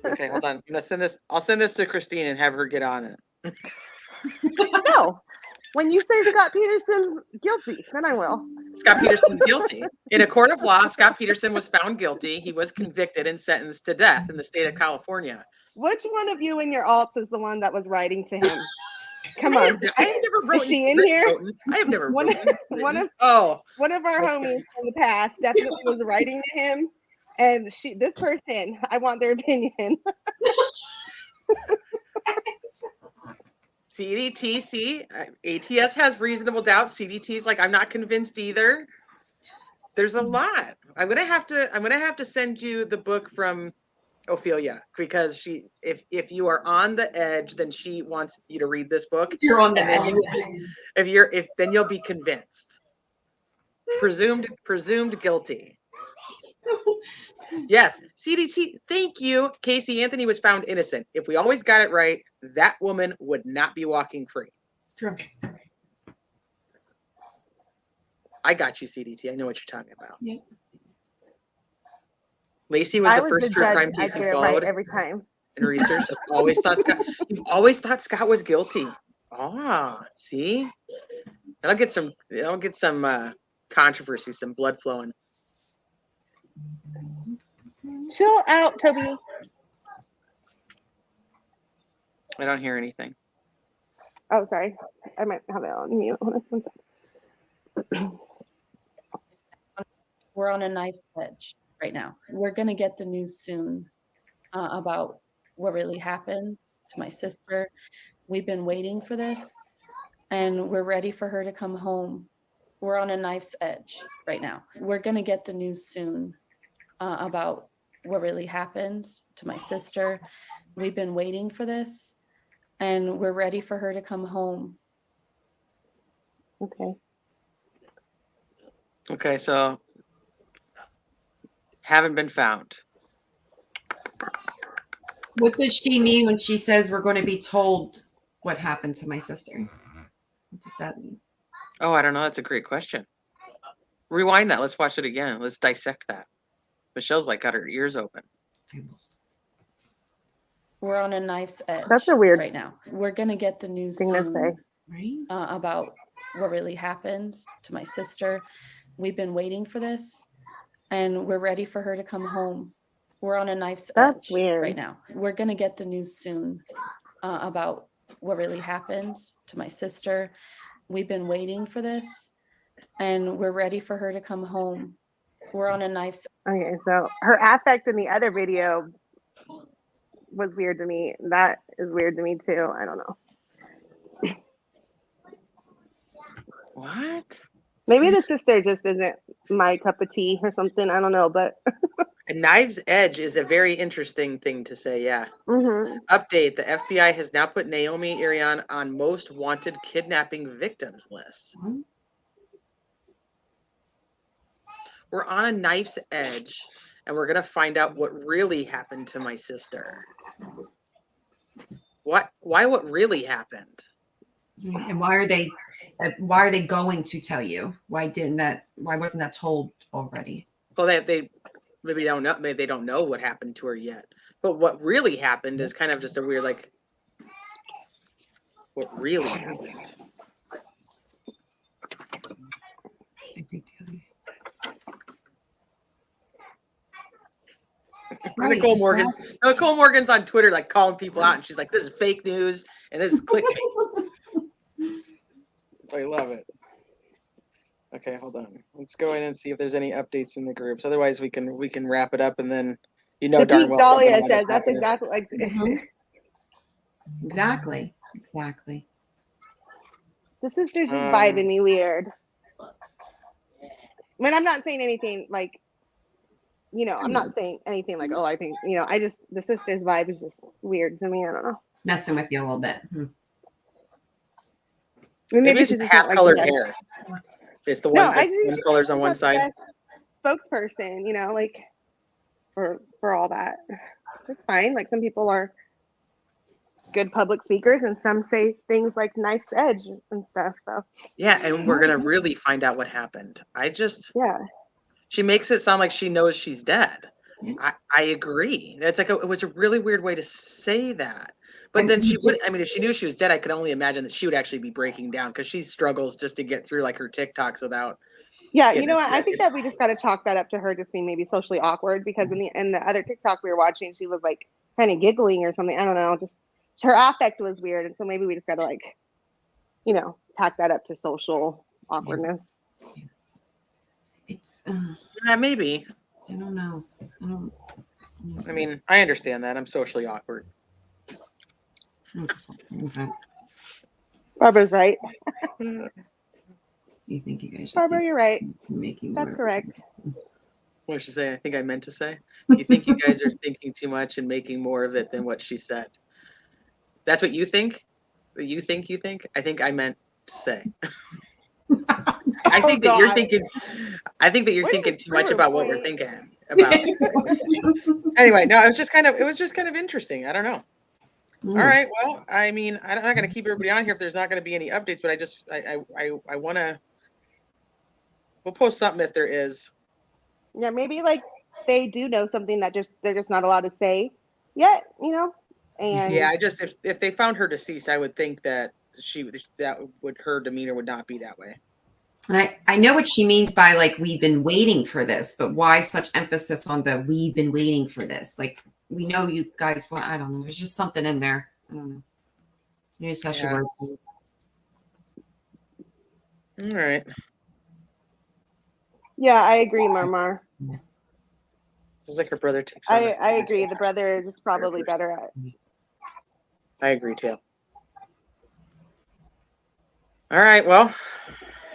Okay, hold on. I'm gonna send this. I'll send this to Christine and have her get on it. No. When you say Scott Peterson's guilty, then I will. Scott Peterson's guilty. In a court of law, Scott Peterson was found guilty. He was convicted and sentenced to death in the state of California. Which one of you in your alts is the one that was writing to him? Come on. I have never written. Is she in here? I have never One written. one of Oh, one of our This homies in the past definitely was writing to him, and this person, I want their opinion. CDTC, ATS has reasonable doubt. CDT's like, I'm not convinced either. There's a lot. I'm gonna have to send you the book from Ophelia, because if you are on the edge, then she wants you to read this book. You're on the And then edge. then you'll be convinced. Presumed guilty. Yes, CDT. Thank you. Casey Anthony was found innocent. If we always got it right, that woman would not be walking free. True. I got you, CDT. I know what you're talking about. Yeah. Lacey was I the was first the true judge. crime I case you get it right followed every time. in research. You've always thought Scott was guilty. Ah, see? I'll get some controversy, some blood flowing. Chill out, Toby. I don't hear anything. Oh, sorry. I might have it on mute. Hold on one second. We're on a knife's edge right now. We're going to get the news soon about what really happened to my sister. We've been waiting for this, and we're ready for her to come home. We're on a knife's edge right now. We're going to get the news soon about what really happened to my sister. We've been waiting for this, and we're ready for her to come home. Okay. Okay, so haven't been found. What does she mean when she says we're going to be told what happened to my sister? What does that mean? Oh, I don't know. That's a great question. Rewind that. Let's watch it again. Let's dissect that. Michelle's like got her ears open. We're on a knife's edge. That's a weird right now. We're going to get the news thing to soon say. Right? About what really happened to my sister. We've been waiting for this, and we're ready for her to come home. We're on a knife's That's edge weird. right now. We're going to get the news soon about what really happened to my sister. We've been waiting for this, and we're ready for her to come home. We're on a knife's. Okay, so her affect in the other video was weird to me. That is weird to me too. I don't know. What? Maybe the sister just isn't my cup of tea or something. I don't know, but A knife's edge is a very interesting thing to say. Yeah. mhm. Update: the FBI has now put Naomi Irion on most wanted kidnapping victims list. We're on a knife's edge, and we're gonna find out what really happened to my sister. What? Why? What really happened? And why are they going to tell you? Why wasn't that told already? Well, they maybe don't know. Maybe they don't know what happened to her yet. But what really happened is kind of just a weird, like, what really happened. I think the other. Nicole Morgan's on Twitter, like, calling people out, and she's like, "This is fake news, and this is clickbait." I love it. Okay, hold on. Let's go in and see if there's any updates in the groups. Otherwise, we can wrap it up, and then The darn Pete well. Dahlia something might says have that's happened. exactly like Exactly. the sister's just Um, vibing me weird. I mean, I'm not saying anything like, I'm not saying anything like, oh, I think, I just, the sister's vibe is just weird to me. I don't know. Messing with you a little bit. I mean, Maybe it's she's just just not, like, the half-colored best- hair. It's the No, one, I the just one think colors on she's one not the side. best spokesperson, like for all that. It's fine. Like, some people are good public speakers, and some say things like knife's edge and stuff. So Yeah, and we're gonna really find out what happened. yeah, She makes it sound like she knows she's dead. Yeah. I agree. That's like it was a really weird way to say that. But then she would. I mean, if she knew she was dead, I could only imagine that she would actually be breaking down, because she struggles just to get through like her TikToks without. yeah. You You know know, what? I think that we just got to chalk that up to her just being maybe socially awkward, because in the other TikTok we were watching, she was like kind of giggling or something. I don't know. Just her affect was weird, and so maybe we just got to like you know, tack that up to social awkwardness. It's Maybe. I don't know. I mean, I understand that. I'm socially awkward. Okay. Barbara's right. You think you guys Barbara, you're right. making That's more- correct. What did she say? I think I meant to say. You think you guys are thinking too much and making more of it than what she said. That's what you think? You think? I think I meant to say. I think that you're God. thinking. I think that you're Where's thinking this too much brewer about what we're point? thinking about. Anyway, no, it was just kind of interesting. I don't know. All right. Well, I mean, I'm not going to keep everybody on here if there's not going to be any updates, but I want to. We'll post something if there is. Yeah, maybe like they do know something that they're just not allowed to say yet, you know? And Yeah, I just if they found her deceased, I would think that her demeanor would not be that way. And I know what she means by like we've been waiting for this, but why such emphasis on the we've been waiting for this? Like we know you guys want. I don't know. There's just something in there. I don't know. Here's how she Yeah. works. All right. yeah, I agree, Marmar. Just like her brother takes on it. I agree. The brother is just probably better at. I agree too. All right. Well,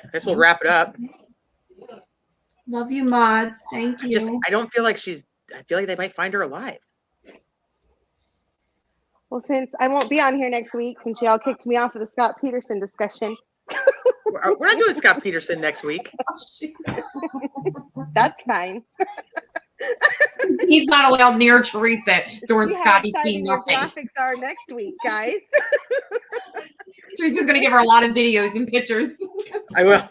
I guess we'll wrap it up. Love you, mods. Thank you. I don't feel like I feel like they might find her alive. Well, since I won't be on here next week, since y'all kicked me off of the Scott Peterson discussion, We're not doing Scott Peterson next week. that's fine. He's not allowed near Teresa during See how Scotty exciting P. your Nothing. graphics are next week, guys. Teresa's gonna give her a lot of videos and pictures. I will.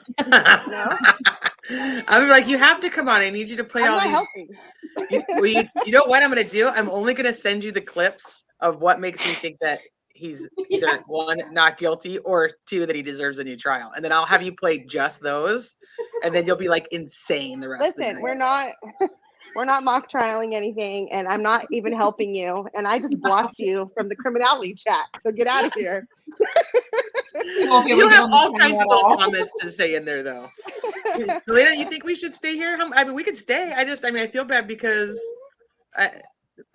No, I'm like, you have to come on. I need you to play I'm all not these. helping. You know what I'm going to do? I'm only going to send you the clips of what makes me think that he's either one, not guilty, or two, that he deserves a new trial. And then I'll have you play just those. And then you'll be like insane the rest of the Listen, night. we're not mock trialing anything, and I'm not even helping you. And I just blocked you from the criminality chat. So get out of here. You'll have all kinds of little comments to say in there, though. Helena, you think we should stay here? I mean, we could stay. I feel bad because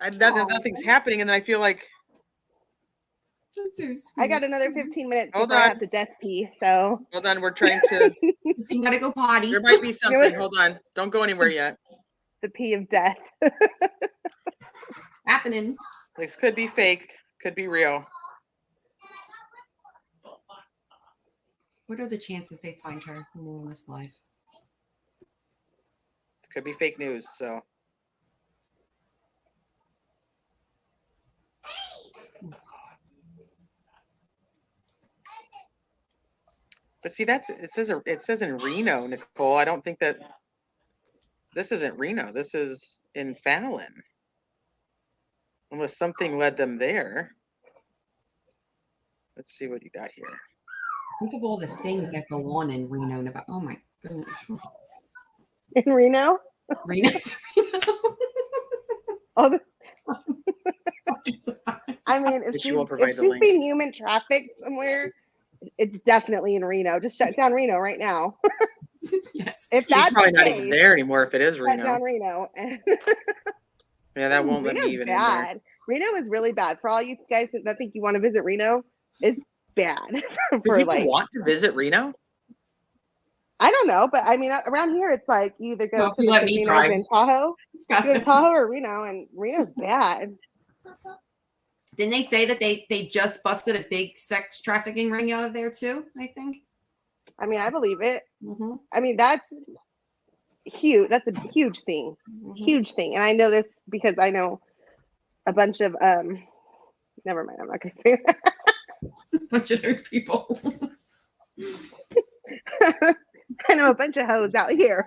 nothing's happening, and then I feel like I got another 15 minutes Hold before I on. have to death pee. So hold on, we're trying to. You gotta go potty. There might be something. Hold on, don't go anywhere yet. the pee of death. Happening. This could be fake, could be real. What are the chances they find her in this life? It could be fake news. So. But see, it says in Reno, Nicole. I don't think that this isn't Reno. This is in Fallon. Unless something led them there. Let's see what you got here. Think of all the things that go on in Reno, Nevada. Oh my goodness. In Reno? Reno's Oh, I mean, if But she she's won't provide the being link. human trafficked somewhere, it's definitely in Reno. Just shut down Reno right now. Yes. If She's that's probably the not case, even there anymore if it is shut Reno. down Reno. Yeah, that won't let me Reno's even in there. bad. Reno is really bad. For all you guys that think you want to visit Reno, it's bad. Do For people like, want to visit Reno? I don't know, but I mean, around here, it's like you either go Well, if to you the let me casinos drive. in Tahoe, you go to Tahoe or Reno, and Reno's bad. Didn't they say that they just busted a big sex trafficking ring out of there too? I think. I mean, I believe it. Mm-hmm. I mean, that's huge. That's a huge thing. Huge thing. And I know this because I know a bunch of never mind, I'm not gonna say that. A bunch of those people. I know a bunch of hoes out here.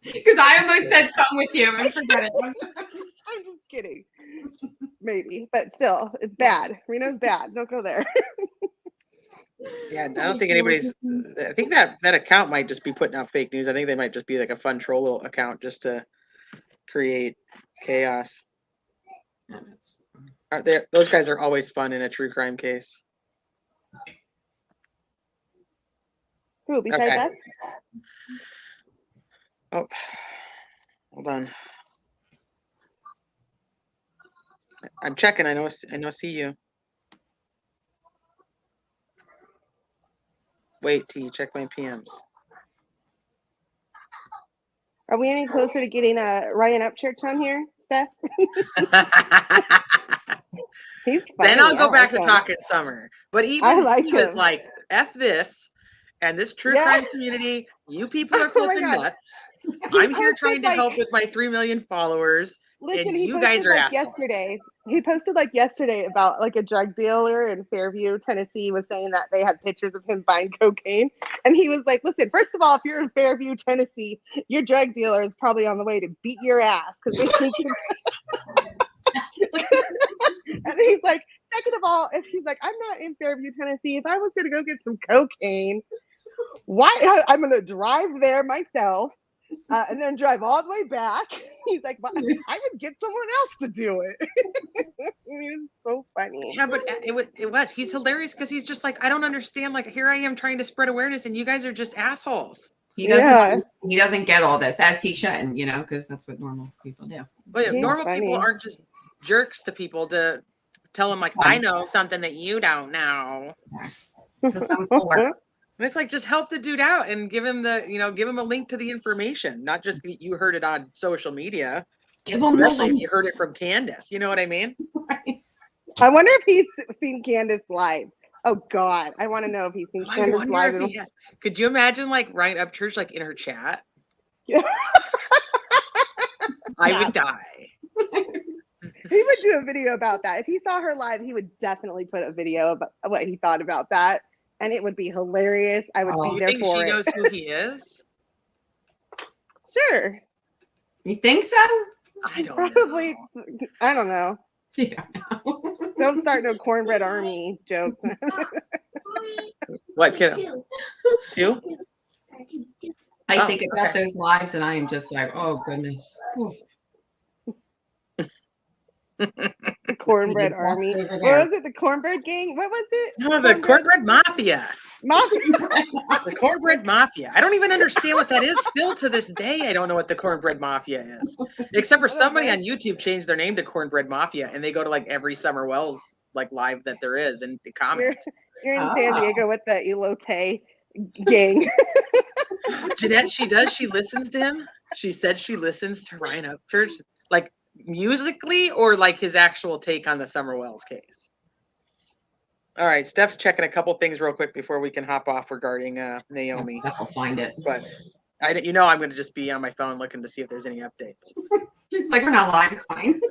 Because I almost said something with you and forget it. I'm just kidding. Maybe, but still, it's bad. Reno's bad. Don't go there. Yeah, I don't think anybody's. I think that account might just be putting out fake news. I think they might just be like a fun troll little account just to create chaos. Those guys are always fun in a true crime case. Who besides Okay. us? Oh, hold on. I'm checking. I know. See you. Wait, T. Check my PMs. Are we any closer to getting a Ryan Upchurch on here, Steph? He's funny. Then I'll go I back like to him. talking Summer. But I even like he was him. like, F this and this true Yeah. crime community, you people are Oh my flipping God. nuts. He I'm here posted, trying to like- help with my 3 million followers, Listen, and he you guys posted are like assholes. yesterday. He posted like yesterday about like a drug dealer in Fairview, Tennessee, was saying that they had pictures of him buying cocaine, and he was like, "Listen, first of all, if you're in Fairview, Tennessee, your drug dealer is probably on the way to beat your ass because they think." And he's like, second of all, if he's like, I'm not in Fairview, Tennessee. If I was gonna go get some cocaine, why? I'm gonna drive there myself. And then drive all the way back. He's like, well, I would get someone else to do it. I mean, it's so funny. Yeah, but it was. He's hilarious because he's just like, I don't understand. Like, here I am trying to spread awareness, and you guys are just assholes. He doesn't. Yeah. He doesn't get all this, as he shouldn't, because that's what normal people do. But He's normal funny. people aren't just jerks to people to tell them like, I know something that you don't know. And it's like, just help the dude out and give him give him a link to the information, not just you heard it on social media. Give him Especially if you heard it from Candace. You know what I mean? I wonder if he's seen Candace live. Oh God, I want to know if he's seen I Candace wonder live. if he had. Could you imagine like Ryan Upchurch like in her chat? Yeah. I would die. He would do a video about that. If he saw her live, he would definitely put a video about what he thought about that, and it would be hilarious. I would Do be you there think for she it. knows who he is? Sure. You think so? I don't Probably. know. I don't know. Yeah. Don't start no cornbread army jokes. What, kiddo? Two? I Oh, think about okay. those lives, and I am just like, oh goodness. Oof. The cornbread It's army. lost over What there. was it? The cornbread gang? What was it? No, the cornbread mafia. Mafia. The cornbread mafia. I don't even understand what that is still to this day. I don't know what the cornbread mafia is. Except for somebody on YouTube changed their name to cornbread mafia, and they go to like every Summer Wells like live that there is and they comment. You're in San Diego with the elote gang. Jeanette, she listens to him. She said she listens to Ryan Upchurch, like musically or like his actual take on the Summer Wells case. All right, Steph's checking a couple things real quick before we can hop off regarding Naomi. I'll find it. But I'm going to just be on my phone looking to see if there's any updates. It's like we're not live. It's fine.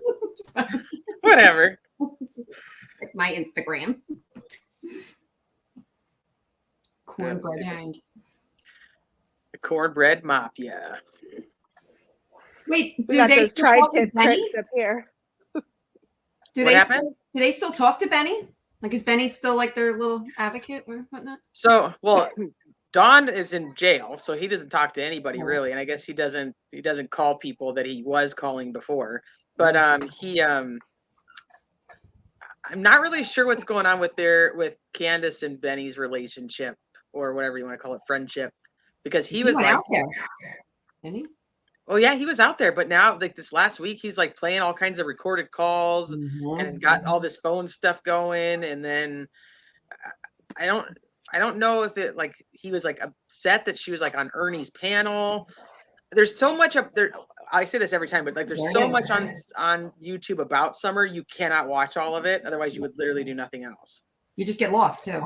Whatever. Like my Instagram. Cornbread hang. The cornbread mafia. Wait, We do got they those still talk to tri-tip Benny? crepes up here. Do What they happened? do they still talk to Benny? Like, is Benny still like their little advocate or whatnot? So, well, Don is in jail, so he doesn't talk to anybody really, and I guess he doesn't call people that he was calling before. But I'm not really sure what's going on with Candace and Benny's relationship or whatever you want to call it, friendship, because he was went like, out there. Didn't he? oh yeah, he was out there, but now like this last week he's like playing all kinds of recorded calls and got all this phone stuff going, and then I don't know if it like he was like upset that she was like on Ernie's panel. There's so much up there. I say this every time, but like there's so much on YouTube about Summer, you cannot watch all of it. Otherwise, you would literally do nothing else. You just get lost too.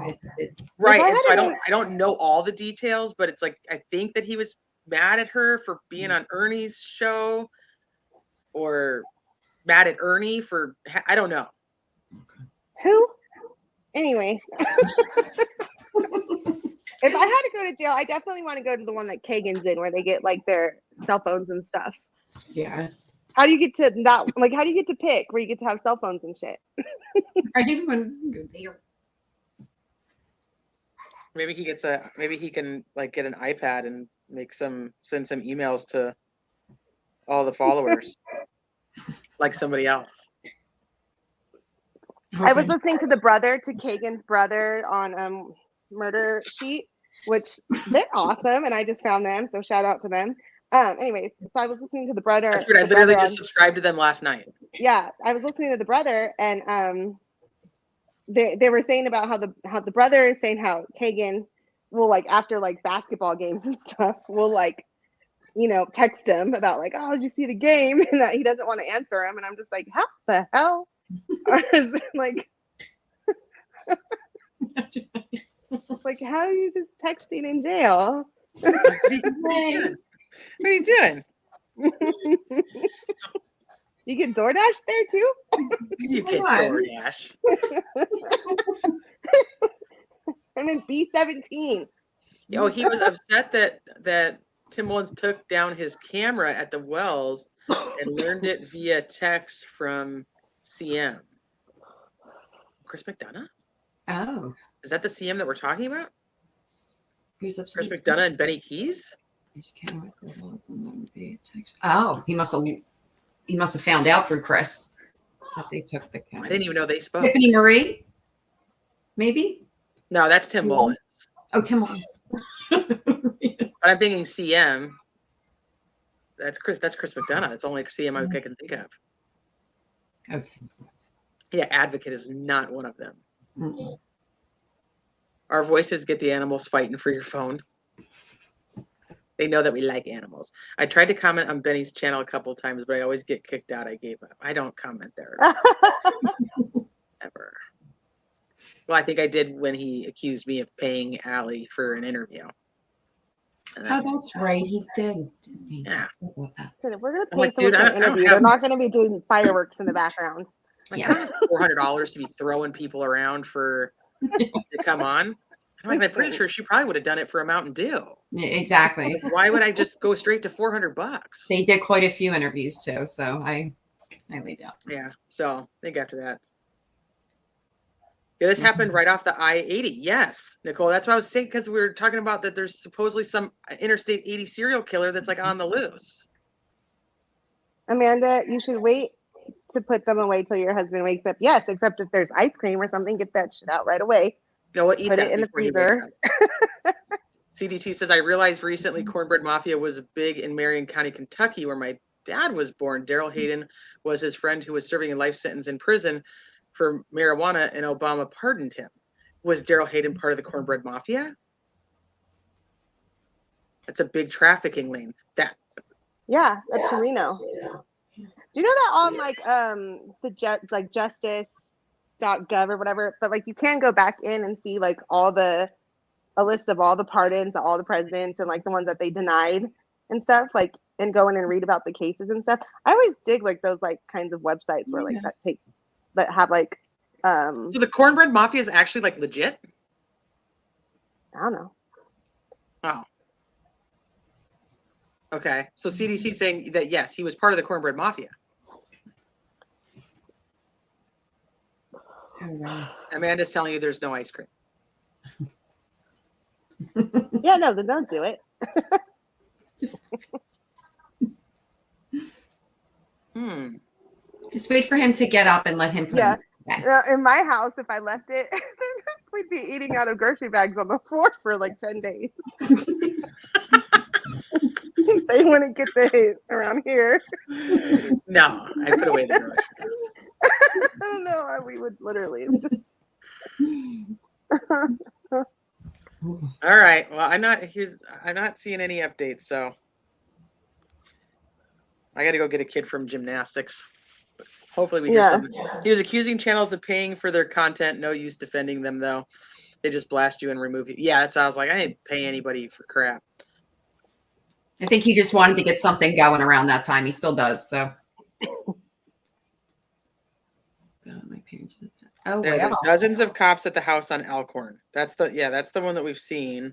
Right. I And so had I don't know all the details, but it's like I think that he was mad at her for being on Ernie's show, or mad at Ernie for I don't know. Who? Anyway. If I had to go to jail, I definitely want to go to the one that Kagan's in, where they get like their cell phones and stuff. Yeah. How do you get to that? Like, how do you get to pick where you get to have cell phones and shit? I didn't even go there. Maybe he can like get an iPad and send some emails to all the followers like somebody else. I was Okay. listening to Kagan's brother on Murder Sheet, which they're awesome, and I just found them, so shout out to them. Anyways, so I was listening to the brother. That's weird. I the literally brother just subscribed to them last night. yeah, I was listening to the brother, and they were saying about how the brother is saying how Kagan will, like, after like basketball games and stuff, will, like, text him about, like, oh, did you see the game? And that he doesn't want to answer him, and I'm just like, how the hell? Like, like, how are you just texting in jail? What are you doing? You get DoorDash there too? You get Come on. DoorDash. I'm in B17. Oh, he was upset that Tim Mullins took down his camera at the wells and learned it via text from CM. Chris McDonough? Oh. Is that the CM that we're talking about? Who's Chris McDonough and Benny Keys? Oh, he must have found out through Chris that they took the I camera. didn't even know they spoke. Tiffany Marie? Maybe? No, that's Tim Mullins. Oh, Tim Mullins. But I'm thinking CM. That's Chris McDonough. That's the only CM I can think of. Okay. Yeah, Advocate is not one of them. Mm-mm. Our voices get the animals fighting for your phone. They know that we like animals. I tried to comment on Benny's channel a couple of times, but I always get kicked out. I gave up. I don't comment there ever. Well, I think I did when he accused me of paying Allie for an interview. Oh, that's right. He did. Yeah. About that. So if we're gonna I'm pay like, someone dude, for I an don't interview, have- they're not gonna be doing fireworks in the background. Like, Yeah. I don't have $400 to be throwing people around to come on. I'm like, I'm pretty sure she probably would have done it for a Mountain Dew. Yeah, exactly. Why would I just go straight to $400? They did quite a few interviews too, so I laid out. Yeah, so I think after that. Yeah, this happened right off the I-80. Yes, Nicole, that's what I was saying, because we were talking about that there's supposedly some Interstate 80 serial killer that's like on the loose. Amanda, you should wait to put them away till your husband wakes up. Yes, except if there's ice cream or something, get that shit out right away. No, we'll eat Put that it in the before he wakes freezer. up. CDT says, I realized recently Cornbread Mafia was big in Marion County, Kentucky, where my dad was born. Daryl Hayden was his friend who was serving a life sentence in prison for marijuana, and Obama pardoned him. Was Daryl Hayden part of the Cornbread Mafia? That's a big trafficking lane. Yeah, that's in Reno. Do you know that on like like justice.gov or whatever, but like you can go back in and see like a list of all the pardons, of all the presidents, and like the ones that they denied and stuff, like, and go in and read about the cases and stuff. I always dig like those like kinds of websites where like that have like So the Cornbread Mafia is actually like legit? I don't know. Oh. Okay. So CDC saying that yes, he was part of the Cornbread Mafia. Oh, wow. Amanda's telling you there's no ice cream. Yeah, no, then don't do it. Just wait for him to get up and let him put Yeah. him back. In my house, if I left it, we'd be eating out of grocery bags on the floor for like 10 days. They wouldn't get the hit around here. No, I put away the groceries. No, we would literally. All right. Well, I'm not seeing any updates, so I got to go get a kid from gymnastics. Hopefully we hear something. He was accusing channels of paying for their content. No use defending them, though. They just blast you and remove you. Yeah, that's why I was like, I didn't pay anybody for crap. I think he just wanted to get something going around that time. He still does. So. My parents. Oh, There's dozens of cops at the house on Elkhorn. That's the one that we've seen.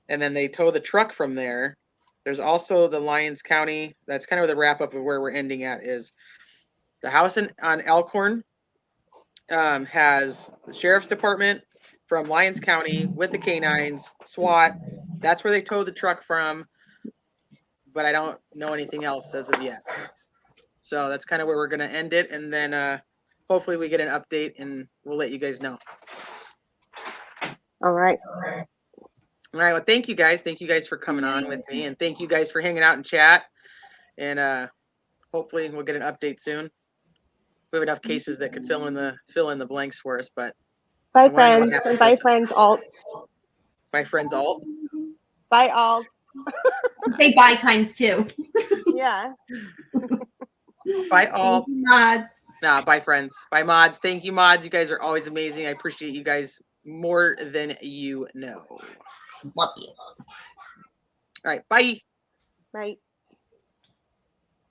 And then they tow the truck from there. There's also the Lyons County. That's kind of the wrap up of where we're ending at is the house on Elkhorn has the sheriff's department from Lyons County with the canines, SWAT. That's where they tow the truck from. But I don't know anything else as of yet. So that's kind of where we're going to end it. And then hopefully we get an update and we'll let you guys know. All right. All right. Well, thank you guys. Thank you guys for coming on with me, and thank you guys for hanging out and chat. And hopefully we'll get an update soon. We have enough cases that could fill in the blanks for us. But Bye, I wanna know what friends. happens Bye, this- friends. Alt. my friends alt. Bye, alt. Say bye times 2. Yeah. Bye alt. Mods. Nah, bye friends. Bye mods. Thank you, mods. You guys are always amazing. I appreciate you guys more than you know. Love you. All right. Bye. Right.